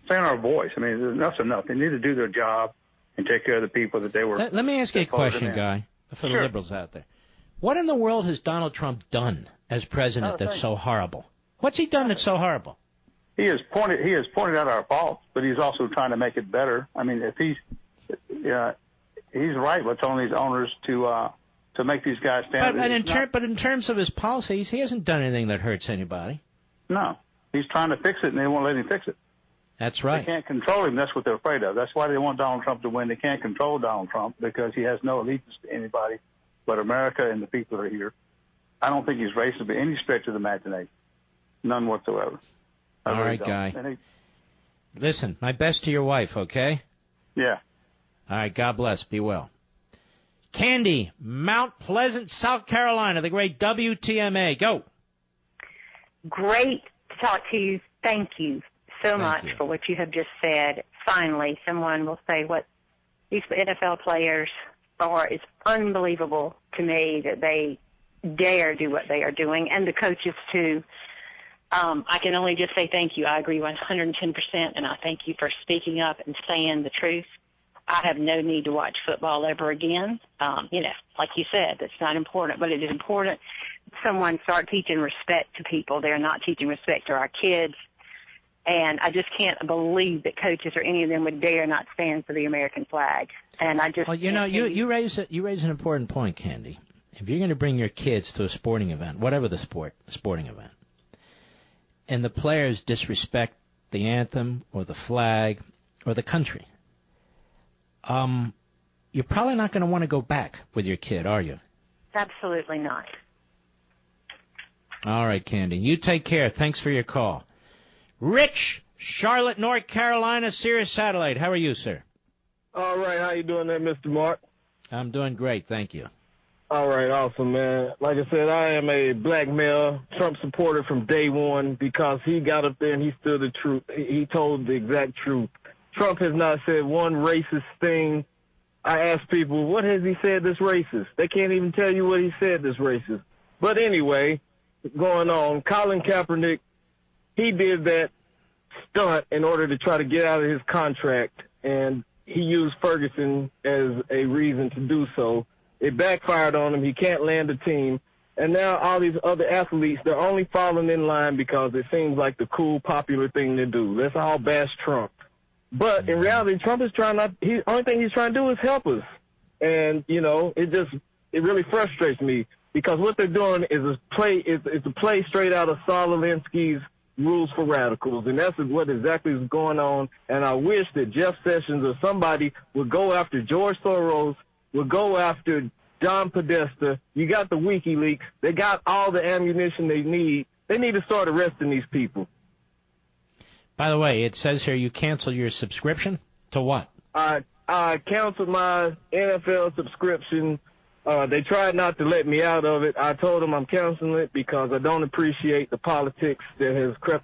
our voice. I mean, that's enough. They need to do their job and take care of the people that they were. Let me ask you a question, Guy, for the liberals out there. What in the world has Donald Trump done as president that's so horrible? What's he done that's so horrible? He has pointed out our faults, but he's also trying to make it better. I mean, if he's right with telling these owners to make these guys stand. But in terms of his policies, he hasn't done anything that hurts anybody. No, he's trying to fix it, and they won't let him fix it. That's right. They can't control him. That's what they're afraid of. That's why they want Donald Trump to win. They can't control Donald Trump because he has no allegiance to anybody but America and the people that are here. I don't think he's racist by any stretch of the imagination. None whatsoever. All right, Guy. Listen, my best to your wife, okay? Yeah. All right, God bless. Be well. Candy, Mount Pleasant, South Carolina, the great WTMA. Go. Great to talk to you. Thank you so much for what you have just said. Finally, someone will say what these NFL players are. It's unbelievable to me that they dare do what they are doing, and the coaches, too. I can only just say thank you. I agree 110%, and I thank you for speaking up and saying the truth. I have no need to watch football ever again. Like you said, that's not important, but it is important someone start teaching respect to people. They're not teaching respect to our kids. And I just can't believe that coaches or any of them would dare not stand for the American flag. And I just you raise an important point, Candy. If you're going to bring your kids to a sporting event, whatever the sporting event, and the players disrespect the anthem or the flag or the country, you're probably not going to want to go back with your kid, are you? Absolutely not. All right, Candy. You take care. Thanks for your call. Rich, Charlotte, North Carolina, Sirius Satellite. How are you, sir? All right. How you doing there, Mr. Mark? I'm doing great. Thank you. All right, awesome, man. Like I said, I am a black male Trump supporter from day one because he got up there and he stood the truth. He told the exact truth. Trump has not said one racist thing. I ask people, what has he said that's racist? They can't even tell you what he said that's racist. But anyway, going on, Colin Kaepernick, he did that stunt in order to try to get out of his contract, and he used Ferguson as a reason to do so. It backfired on him. He can't land a team. And now all these other athletes, they're only falling in line because it seems like the cool, popular thing to do. Let's all bash Trump. But in reality, Trump is only thing he's trying to do is help us. And, you know, it really frustrates me because what they're doing is a play straight out of Saul Alinsky's Rules for Radicals. And that's what exactly is going on. And I wish that Jeff Sessions or somebody would go after George Soros, will go after Don Podesta. You got the WikiLeaks. They got all the ammunition they need. They need to start arresting these people. By the way, it says here you canceled your subscription. To what? I canceled my NFL subscription. They tried not to let me out of it. I told them I'm canceling it because I don't appreciate the politics that has crept